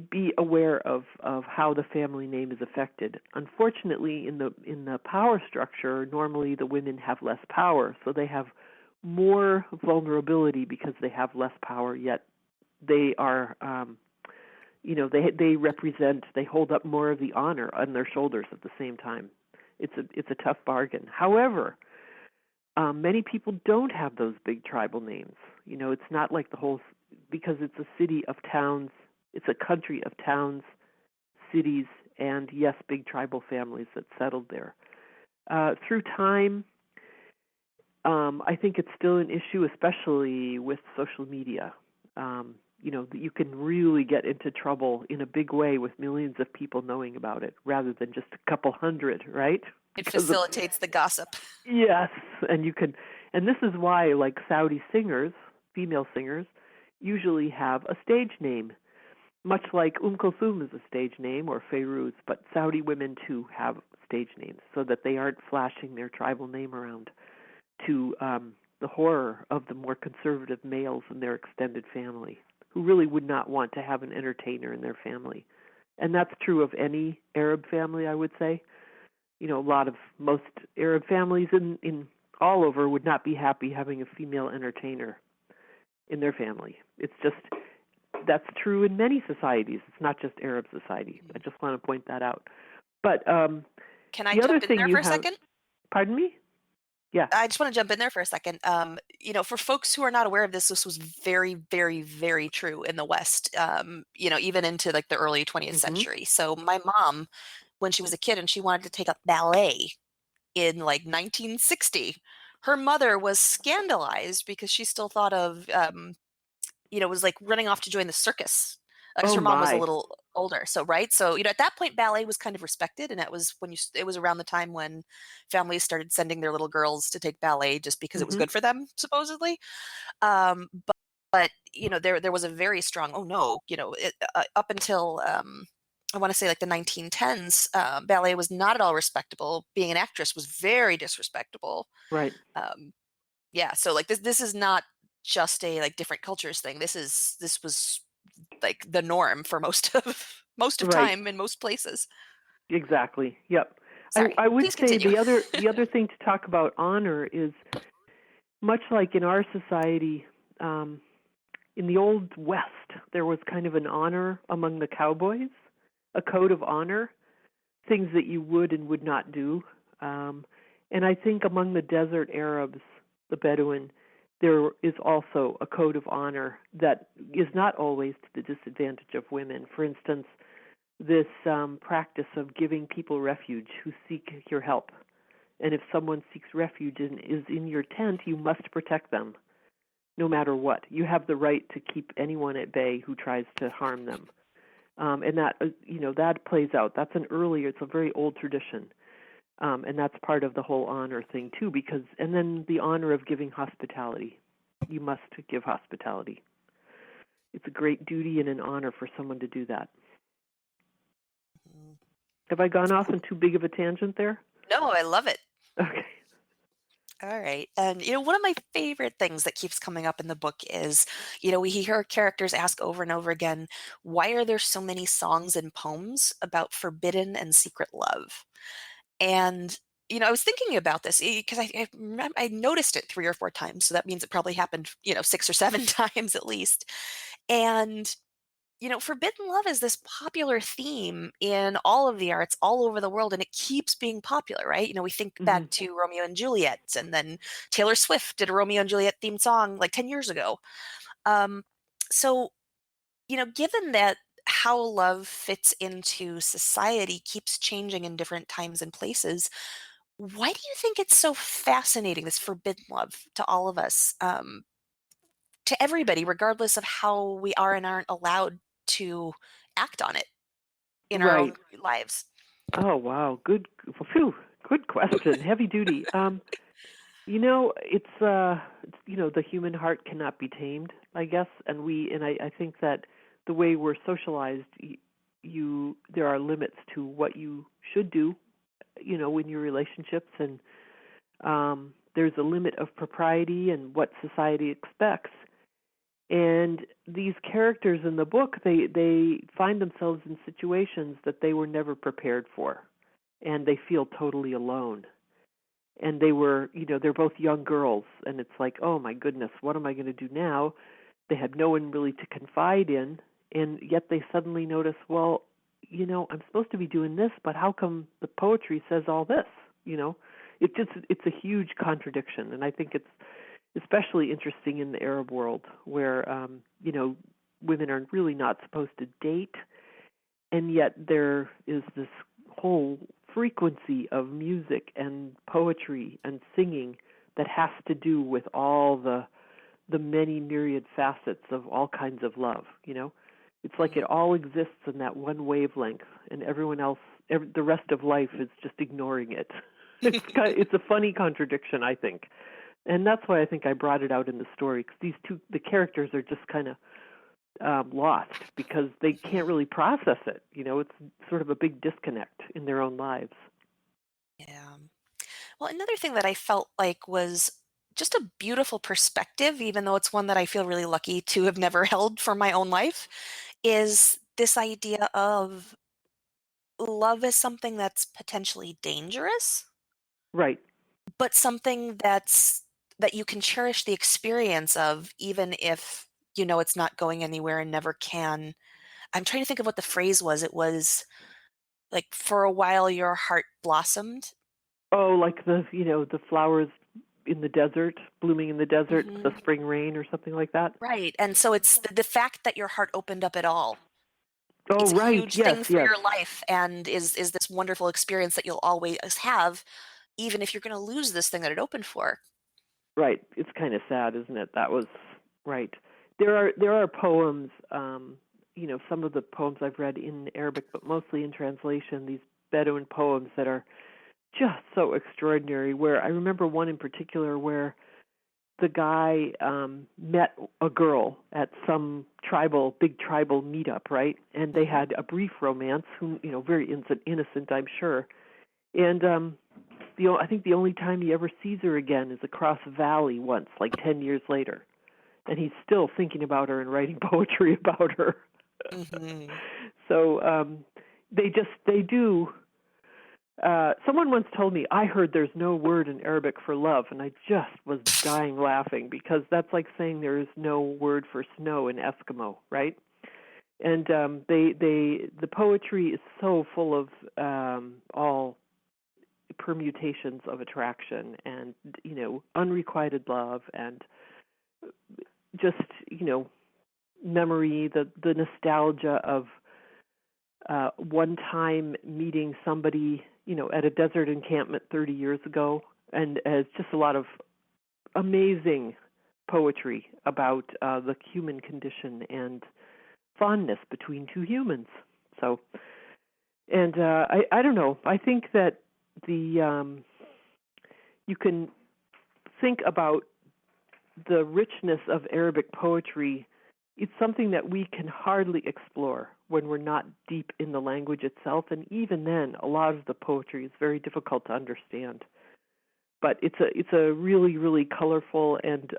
be aware of how the family name is affected. Unfortunately, in the power structure, normally the women have less power, so they have more vulnerability because they have less power. Yet they are, they hold up more of the honor on their shoulders at the same time. It's a tough bargain. However, many people don't have those big tribal names. It's not like because it's a city of towns. It's a country of towns, cities, and yes, big tribal families that settled there. Through time, I think it's still an issue, especially with social media. You can really get into trouble in a big way with millions of people knowing about it, rather than just a couple hundred, right? It because of facilitates the gossip. yes, and this is why like Saudi singers, female singers, usually have a stage name, much like Kulthum is a stage name or Fairuz, but Saudi women too have stage names so that they aren't flashing their tribal name around to the horror of the more conservative males in their extended family who really would not want to have an entertainer in their family. And that's true of any Arab family, I would say. You know, most Arab families in all over would not be happy having a female entertainer in their family. It's just, that's true in many societies. It's not just Arab society. I just want to point that out. But Can I the other jump in thing there you for a have, second? pardon me? Yeah. I just want to jump in there for a second. For folks who are not aware of this, this was very, very, very true in the West, even into like the early 20th century. So my mom, when she was a kid and she wanted to take up ballet in like 1960, her mother was scandalized because she still thought of, was like running off to join the circus because Oh her mom was a my. little older. So, right. So, at that point, ballet was kind of respected. And that was it was around the time when families started sending their little girls to take ballet just because it was good for them, supposedly. But there was a very strong, oh no, up until, I want to say like the 1910s, ballet was not at all respectable. Being an actress was very disrespectable. Right. Yeah. So like this is not just a like different cultures thing. This was like the norm for most of Right. time in most places. Exactly. Yep. Sorry. I would Please say continue. the other thing to talk about honor is much like in our society, in the old West, there was kind of an honor among the cowboys, a code of honor, things that you would and would not do. And I think among the desert Arabs, the Bedouin, there is also a code of honor that is not always to the disadvantage of women. For instance, this practice of giving people refuge who seek your help. And if someone seeks refuge and is in your tent, you must protect them, no matter what. You have the right to keep anyone at bay who tries to harm them. And that, that plays out. It's a very old tradition. And that's part of the whole honor thing too, and then the honor of giving hospitality. You must give hospitality. It's a great duty and an honor for someone to do that. Have I gone off on too big of a tangent there? No, I love it. Okay. All right. And, one of my favorite things that keeps coming up in the book is, we hear characters ask over and over again, why are there so many songs and poems about forbidden and secret love? And, I was thinking about this because I noticed it 3 or 4 times. So that means it probably happened, 6 or 7 times at least. And, forbidden love is this popular theme in all of the arts all over the world, and it keeps being popular, right? We think back to Romeo and Juliet, and then Taylor Swift did a Romeo and Juliet themed song like 10 years ago. So, given that how love fits into society keeps changing in different times and places, why do you think it's so fascinating, this forbidden love to all of us, to everybody, regardless of how we are and aren't allowed to act on it in our Right. own lives? Oh, wow. Good question. Heavy duty. It's the human heart cannot be tamed, I guess, and I think that the way we're socialized, there are limits to what you should do, in your relationships, and there's a limit of propriety and what society expects. And these characters in the book, they find themselves in situations that they were never prepared for, and they feel totally alone. And they're both young girls, and it's like, oh my goodness, what am I going to do now? They had no one really to confide in, and yet they suddenly notice, well, I'm supposed to be doing this, but how come the poetry says all this? It's a huge contradiction, and I think it's especially interesting in the Arab world where, women are really not supposed to date, and yet there is this whole frequency of music and poetry and singing that has to do with all the many myriad facets of all kinds of love. It's like it all exists in that one wavelength, and everyone else, the rest of life is just ignoring it. It's a funny contradiction, I think. And that's why I think I brought it out in the story, because the characters are just kind of lost because they can't really process it. It's sort of a big disconnect in their own lives. Yeah. Well, another thing that I felt like was just a beautiful perspective, even though it's one that I feel really lucky to have never held for my own life, is this idea of love as something that's potentially dangerous, Right. but something that you can cherish the experience of, even if you know it's not going anywhere and never can. I'm trying to think of what the phrase was. It was like, for a while your heart blossomed. Oh, like the flowers in the desert, blooming in the desert, the Mhm. spring rain or something like that. Right, and so it's the fact that your heart opened up at all. Oh, It's a right. huge Yes, thing for yes. your life and is this wonderful experience that you'll always have, even if you're gonna lose this thing that it opened for. Right. It's kind of sad, isn't it? That was right. There are poems, some of the poems I've read in Arabic, but mostly in translation, these Bedouin poems that are just so extraordinary, where I remember one in particular where the guy met a girl at some big tribal meetup, right? And they Mhm. had a brief romance, very innocent, I'm sure. And I think the only time he ever sees her again is across a valley once, like 10 years later. And he's still thinking about her and writing poetry about her. Mhm. So they do. Someone once told me, I heard there's no word in Arabic for love, and I just was dying laughing, because that's like saying there is no word for snow in Eskimo, right? And the poetry is so full of all permutations of attraction and unrequited love and just memory, the nostalgia of one time meeting somebody at a desert encampment 30 years ago, and it's just a lot of amazing poetry about the human condition and fondness between two humans. So, and I don't know, I think that the you can think about the richness of Arabic poetry. It's something that we can hardly explore when we're not deep in the language itself, and even then, a lot of the poetry is very difficult to understand. But it's a really, really colorful and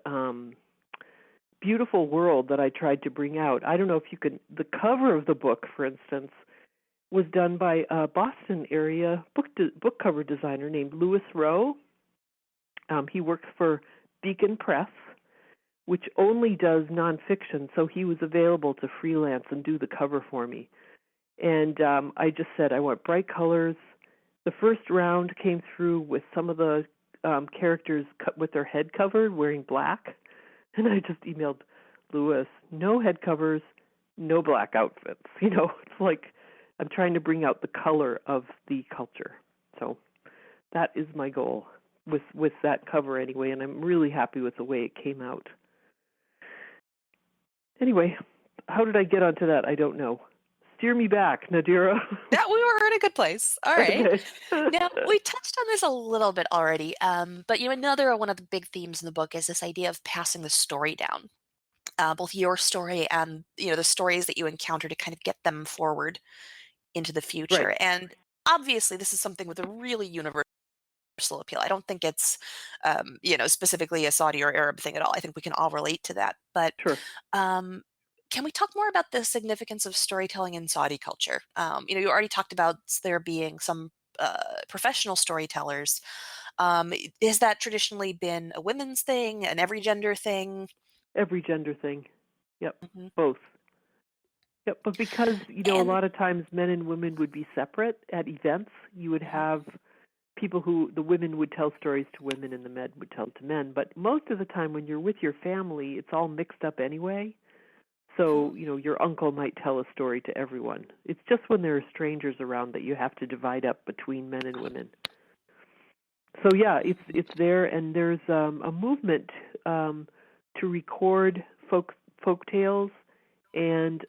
beautiful world that I tried to bring out. I don't know if you can. The cover of the book, for instance, was done by a Boston area book cover designer named Louis Rowe. He works for Beacon Press, which only does nonfiction, so he was available to freelance and do the cover for me. And I just said, I want bright colors. The first round came through with some of the characters with their head covered, wearing black. And I just emailed Louis, no head covers, no black outfits. It's like I'm trying to bring out the color of the culture. So that is my goal with that cover anyway, and I'm really happy with the way it came out. Anyway, how did I get onto that? I don't know. Steer me back, Nadira. Yeah, we were in a good place. All right. Okay. Now, we touched on this a little bit already, but another one of the big themes in the book is this idea of passing the story down, both your story and the stories that you encounter, to kind of get them forward into the Right. future. And obviously, this is something with a really universal appeal. I don't think it's specifically a Saudi or Arab thing at all. I think we can all relate to that. But Sure. um, can we talk more about the significance of storytelling in Saudi culture? You already talked about there being some professional storytellers. Has that traditionally been a women's thing, an every gender thing? Every gender thing. Yep. Hmm. Both. Yep. But because, a And lot of times men and women would be separate at events, you would mhm, have the women would tell stories to women and the men would tell to men. But most of the time when you're with your family, it's all mixed up anyway. mhm. So, your uncle might tell a story to everyone. It's just when there are strangers around that you have to divide up between men and women. So yeah, it's there, and there's a movement to record folk tales and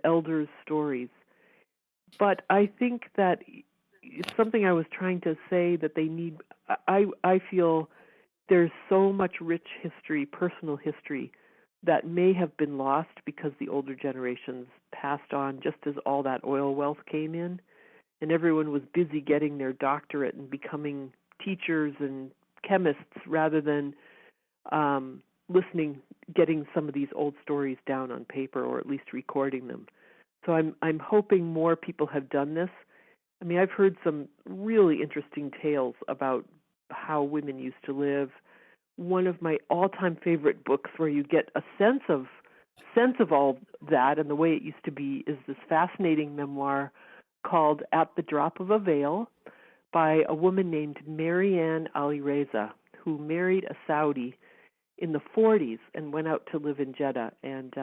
elders' stories. But I think that it's something I was trying to say that they need. I feel there's so much rich history, personal history, that may have been lost because the older generations passed on just as all that oil wealth came in, and everyone was busy getting their doctorate and becoming teachers and chemists rather than listening, getting some of these old stories down on paper or at least recording them. So I'm hoping more people have done this. I mean, I've heard some really interesting tales about how women used to live. One of my all-time favorite books where you get a sense of all that and the way it used to be is this fascinating memoir called At the Drop of a Veil by a woman named Marianne Alireza, who married a Saudi in the 40s and went out to live in Jeddah. And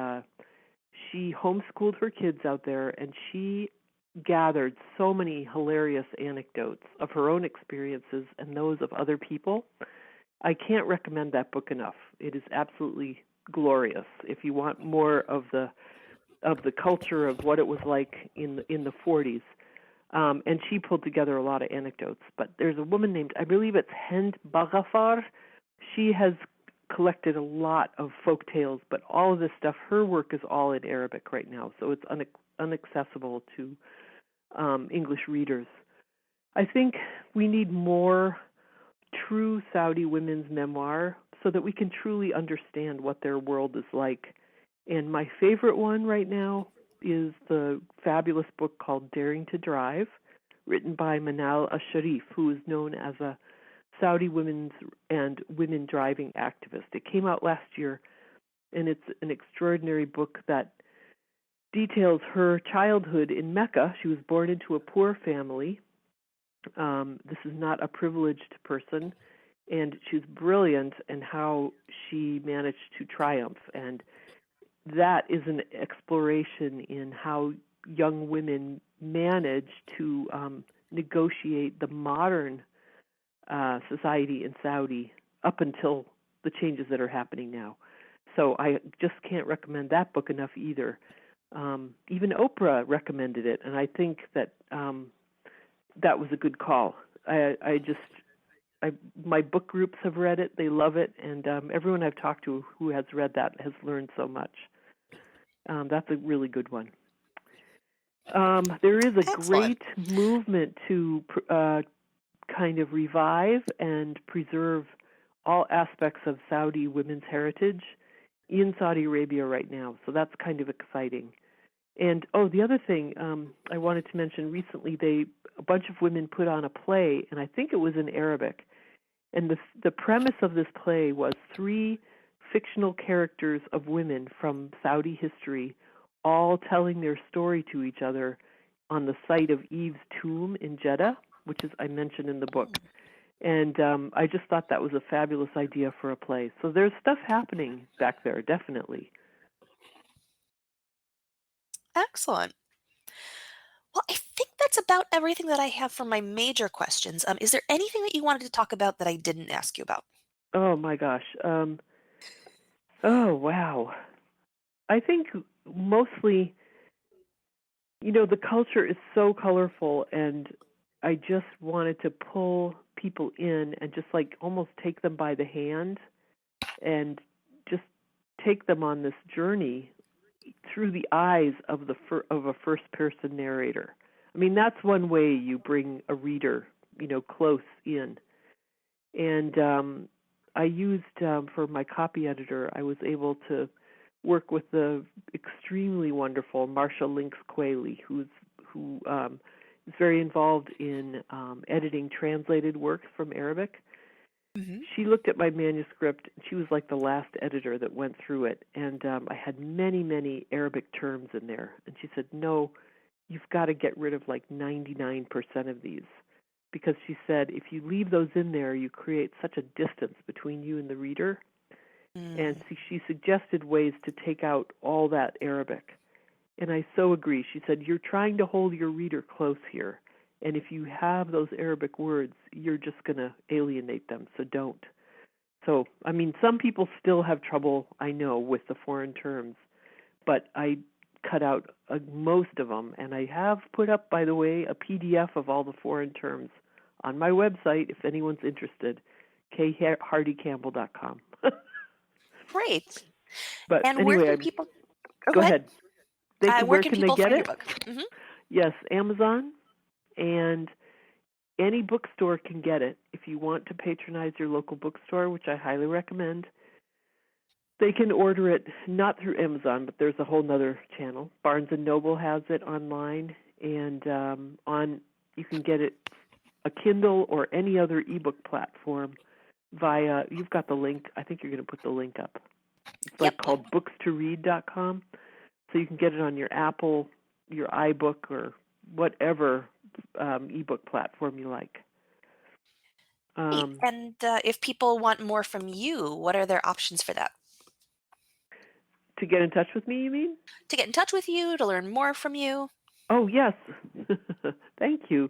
she homeschooled her kids out there, and she gathered so many hilarious anecdotes of her own experiences and those of other people. I can't recommend that book enough. It is absolutely glorious. If you want more of the culture of what it was like in the 40s, and she pulled together a lot of anecdotes. But there's a woman named, I believe it's Hind Baghafar. She has collected a lot of folk tales, but all of this stuff, her work is all in Arabic right now, so it's inaccessible to English readers. I think we need more true Saudi women's memoir so that we can truly understand what their world is like. And my favorite one right now is the fabulous book called Daring to Drive, written by Manal Asharif, who is known as a Saudi women driving activist. It came out last year, and it's an extraordinary book that details her childhood in Mecca. She was born into a poor family. This is not a privileged person, and she's brilliant in how she managed to triumph. And that is an exploration in how young women manage to negotiate the modern society in Saudi up until the changes that are happening now. So I just can't recommend that book enough either. Even Oprah recommended it, and I think that that was a good call. My book groups have read it; they love it, and everyone I've talked to who has read that has learned so much. That's a really good one. There is a Excellent. great movement to kind of revive and preserve all aspects of Saudi women's heritage in Saudi Arabia right now. So that's kind of exciting. And the other thing I wanted to mention, recently a bunch of women put on a play, and I think it was in Arabic. And the premise of this play was 3 fictional characters of women from Saudi history all telling their story to each other on the site of Eve's tomb in Jeddah, which is I mentioned in the book. And I just thought that was a fabulous idea for a play. So there's stuff happening back there, definitely. Excellent. Well, I think that's about everything that I have for my major questions. Is there anything that you wanted to talk about that I didn't ask you about? Oh, my gosh. Oh, wow. I think mostly, the culture is so colorful, and I just wanted to pull people in and just like almost take them by the hand and just take them on this journey through the eyes of a first-person narrator. I mean, that's one way you bring a reader, close in. And I used for my copy editor, I was able to work with the extremely wonderful Marcia Lynx Quayle, who is very involved in editing translated works from Arabic. Mm-hmm. She looked at my manuscript. She was like the last editor that went through it, and I had many, many Arabic terms in there. And she said, no, you've got to get rid of like 99% of these, because she said if you leave those in there, you create such a distance between you and the reader. And she suggested ways to take out all that Arabic. And I so agree. She said, you're trying to hold your reader close here. And if you have those Arabic words, you're just going to alienate them, so don't. So, I mean, some people still have trouble, I know, with the foreign terms, but I cut out most of them, and I have put up, by the way, a PDF of all the foreign terms on my website if anyone's interested, khardycampbell.com. Great. But And where anyway, can people go ahead. Where Where can can they people get find it? your book? Mm-hmm. Yes, Amazon, and any bookstore can get it. If you want to patronize your local bookstore, which I highly recommend, they can order it not through Amazon, but there's a whole nother channel. Barnes & Noble has it online, and you can get it a Kindle or any other ebook platform via, you've got the link, I think you're going to put the link up. It's like called bookstoread.com. So you can get it on your Apple, your iBook, or whatever ebook platform you like. And if people want more from you, what are their options for that? To get in touch with me, you mean? To get in touch with you, to learn more from you? Oh, yes. Thank you.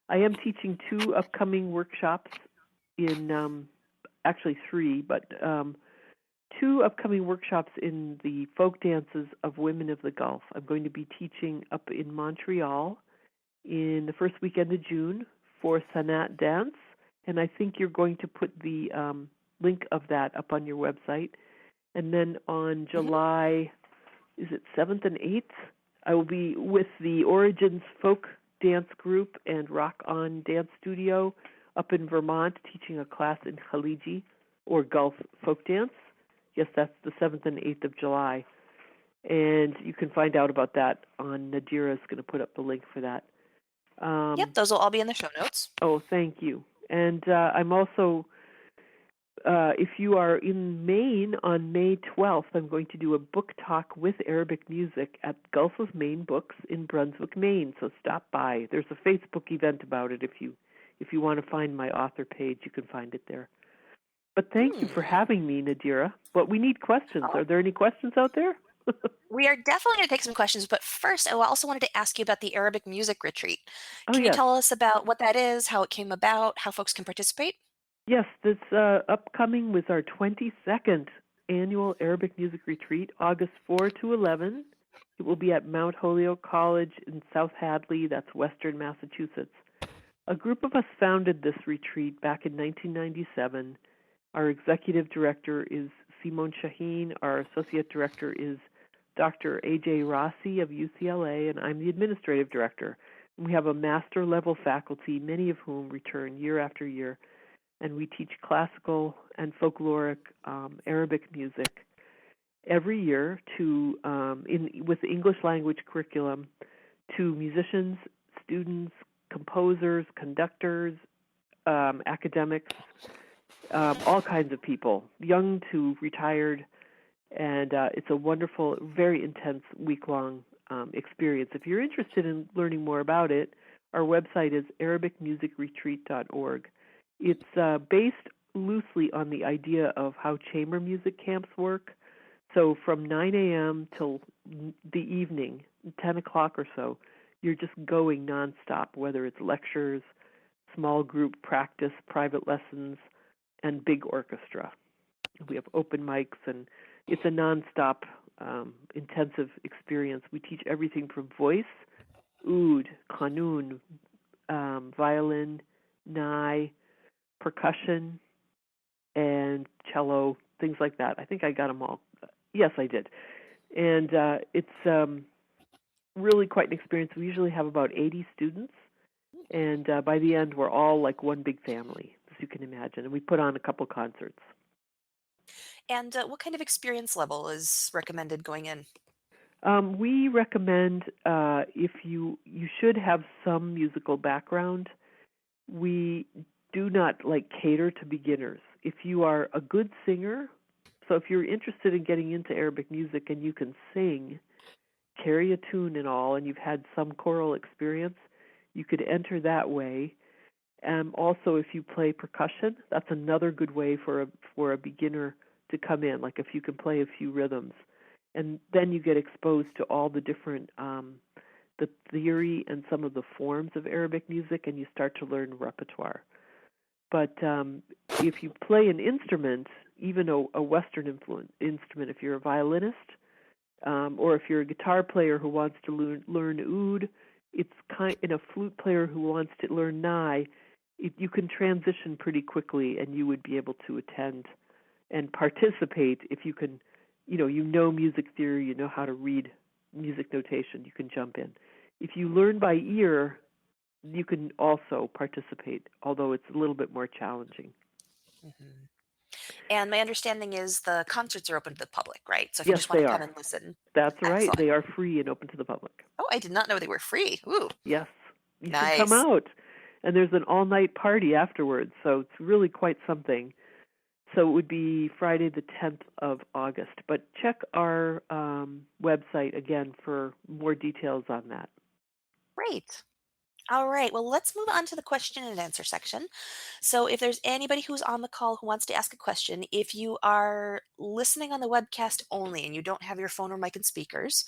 I am teaching 2 upcoming workshops in, actually 3, but 2 upcoming workshops in the folk dances of women of the Gulf. I'm going to be teaching up in Montreal in the first weekend of June for Sanat Dance, and I think you're going to put the link of that up on your website. And then on July, is it 7th and 8th? I will be with the Origins Folk Dance Group and Rock On Dance Studio up in Vermont, teaching a class in Khaliji, or Gulf folk dance. Yes, that's the 7th and 8th of July. And you can find out about that on Nadira's going to put up the link for that. Yep, those will all be in the show notes. Oh, thank you. And I'm also, if you are in Maine on May 12th, I'm going to do a book talk with Arabic music at Gulf of Maine Books in Brunswick, Maine. So stop by. There's a Facebook event about it. If you want to find my author page, you can find it there. But thank you for having me, Nadira. But we need questions. Are there any questions out there? We are definitely going to take some questions, but first, I also wanted to ask you about the Arabic Music Retreat. Can you tell us about what that is, how it came about, how folks can participate? Yes, this upcoming was our 22nd annual Arabic Music Retreat, August 4 to 11. It will be at Mount Holyoke College in South Hadley, that's Western Massachusetts. A group of us founded this retreat back in 1997. Our executive director is Simone Shaheen. Our associate director is Dr. A.J. Rossi of UCLA, and I'm the administrative director. We have a master level faculty, many of whom return year after year, and we teach classical and folkloric Arabic music every year to with the English language curriculum to musicians, students, composers, conductors, academics, all kinds of people, young to retired. And it's a wonderful, very intense week-long experience. If you're interested in learning more about it, our website is arabicmusicretreat.org. It's based loosely on the idea of how chamber music camps work. So from 9 a.m. till the evening, 10 o'clock or so, you're just going nonstop, whether it's lectures, small group practice, private lessons, and big orchestra. We have open mics, and it's a nonstop, intensive experience. We teach everything from voice, oud, qanun, violin, nai, percussion, and cello, things like that. I think I got them all. Yes, I did. And it's really quite an experience. We usually have about 80 students, and by the end, we're all like one big family, as you can imagine. And we put on a couple concerts. And what kind of experience level is recommended going in? We recommend if you should have some musical background. We do not cater to beginners. If you are a good singer, so if you're interested in getting into Arabic music and you can sing, carry a tune and all, and you've had some choral experience, you could enter that way. Also, if you play percussion, that's another good way for a beginner to come in. Like if you can play a few rhythms, and then you get exposed to all the different the theory and some of the forms of Arabic music, and you start to learn repertoire. But if you play an instrument, even a Western influence instrument, if you're a violinist, Or if you're a guitar player who wants to learn oud, and a flute player who wants to learn nai, you can transition pretty quickly, and you would be able to attend and participate if you can, you know music theory, you know how to read music notation, you can jump in. If you learn by ear, you can also participate, although it's a little bit more challenging. Mm-hmm. And my understanding is the concerts are open to the public, right? So if you Yes, just want they to come are. and listen. That's right. Excellent. They are free and open to the public. Oh, I did not know they were free. Ooh. Yes. You should come Nice. out. And there's an all-night party afterwards, so it's really quite something. So it would be Friday the 10th of August. But check our website again for more details on that. Great. All right. Well, let's move on to the question and answer section. So if there's anybody who's on the call who wants to ask a question, if you are listening on the webcast only and you don't have your phone or mic and speakers,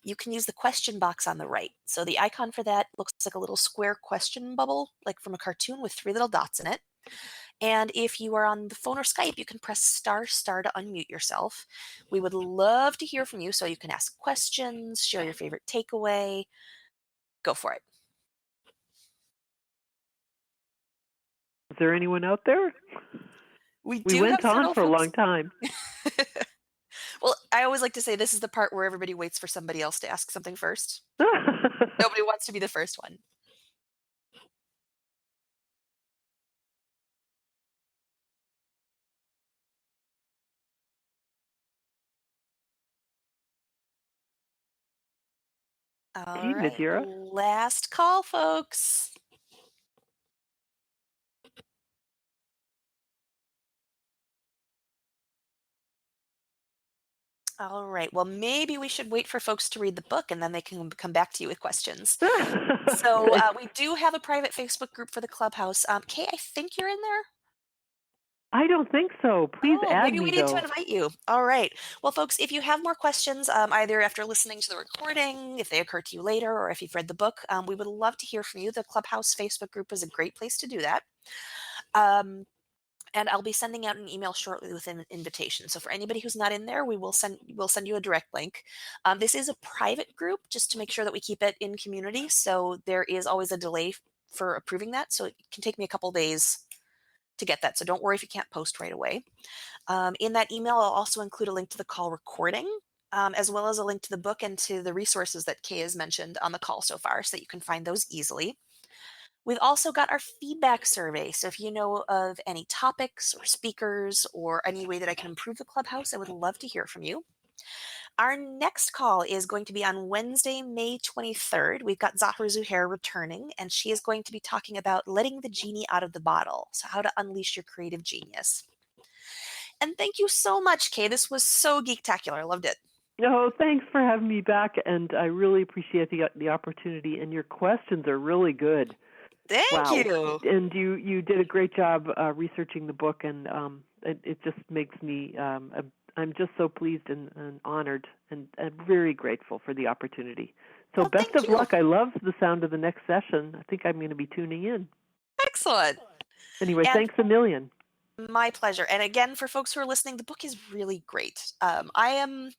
you can use the question box on the right. So the icon for that looks like a little square question bubble, like from a cartoon with 3 little dots in it. And if you are on the phone or Skype, you can press star star to unmute yourself. We would love to hear from you, so you can ask questions, share your favorite takeaway. Go for it. Is there anyone out there? We went on for a long time. Well, I always like to say this is the part where everybody waits for somebody else to ask something first. Nobody wants to be the first one. All right, Nadira. last call, folks. All right. Well, maybe we should wait for folks to read the book and then they can come back to you with questions. So we do have a private Facebook group for the Clubhouse. Kay, I think you're in there. I don't think so. Please add maybe me, we need though. to invite you. All right. Well, folks, if you have more questions, either after listening to the recording, if they occur to you later, or if you've read the book, we would love to hear from you. The Clubhouse Facebook group is a great place to do that. And I'll be sending out an email shortly with an invitation. So for anybody who's not in there, we'll send you a direct link. This is a private group, just to make sure that we keep it in community. So there is always a delay for approving that. So it can take me a couple days to get that. So don't worry if you can't post right away. In that email, I'll also include a link to the call recording, as well as a link to the book and to the resources that Kay has mentioned on the call so far, so that you can find those easily. We've also got our feedback survey. So if you know of any topics or speakers or any way that I can improve the Clubhouse, I would love to hear from you. Our next call is going to be on Wednesday, May 23rd. We've got Zahra Zuhair returning, and she is going to be talking about letting the genie out of the bottle. So how to unleash your creative genius. And thank you so much, Kay. This was so geek-tacular. I loved it. No, thanks for having me back, and I really appreciate the opportunity, and your questions are really good. Thank you. And you did a great job researching the book, and it just makes me, I'm just so pleased and honored and very grateful for the opportunity. So best of luck. I love the sound of the next session. I think I'm going to be tuning in. Excellent. Anyway, thanks a million. My pleasure. And again, for folks who are listening, the book is really great. I wouldn't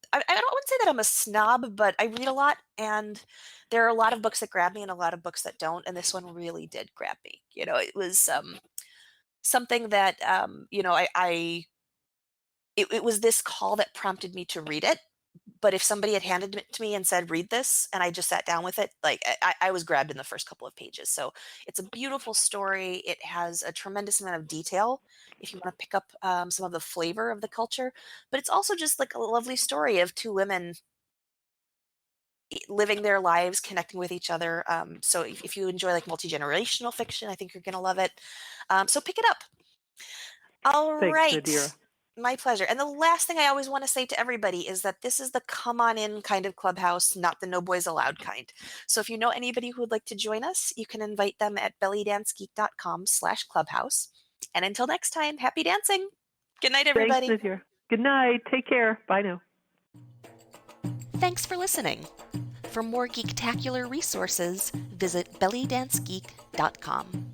say that I'm a snob, but I read a lot, and there are a lot of books that grab me and a lot of books that don't. And this one really did grab me. It was something that, it was this call that prompted me to read it. But if somebody had handed it to me and said, read this, and I just sat down with it, like I was grabbed in the first couple of pages. So it's a beautiful story. It has a tremendous amount of detail if you want to pick up some of the flavor of the culture. But it's also just like a lovely story of 2 women living their lives, connecting with each other. So if you enjoy like multi-generational fiction, I think you're going to love it. So pick it up. All right. Thanks, Nadira. My pleasure. And the last thing I always want to say to everybody is that this is the come on in kind of Clubhouse, not the no boys allowed kind. So if you know anybody who would like to join us, you can invite them at bellydancegeek.com/clubhouse. And until next time, happy dancing. Good night, everybody. Thanks, Nadira. Good night. Take care. Bye now. Thanks for listening. For more geek-tacular resources, visit bellydancegeek.com.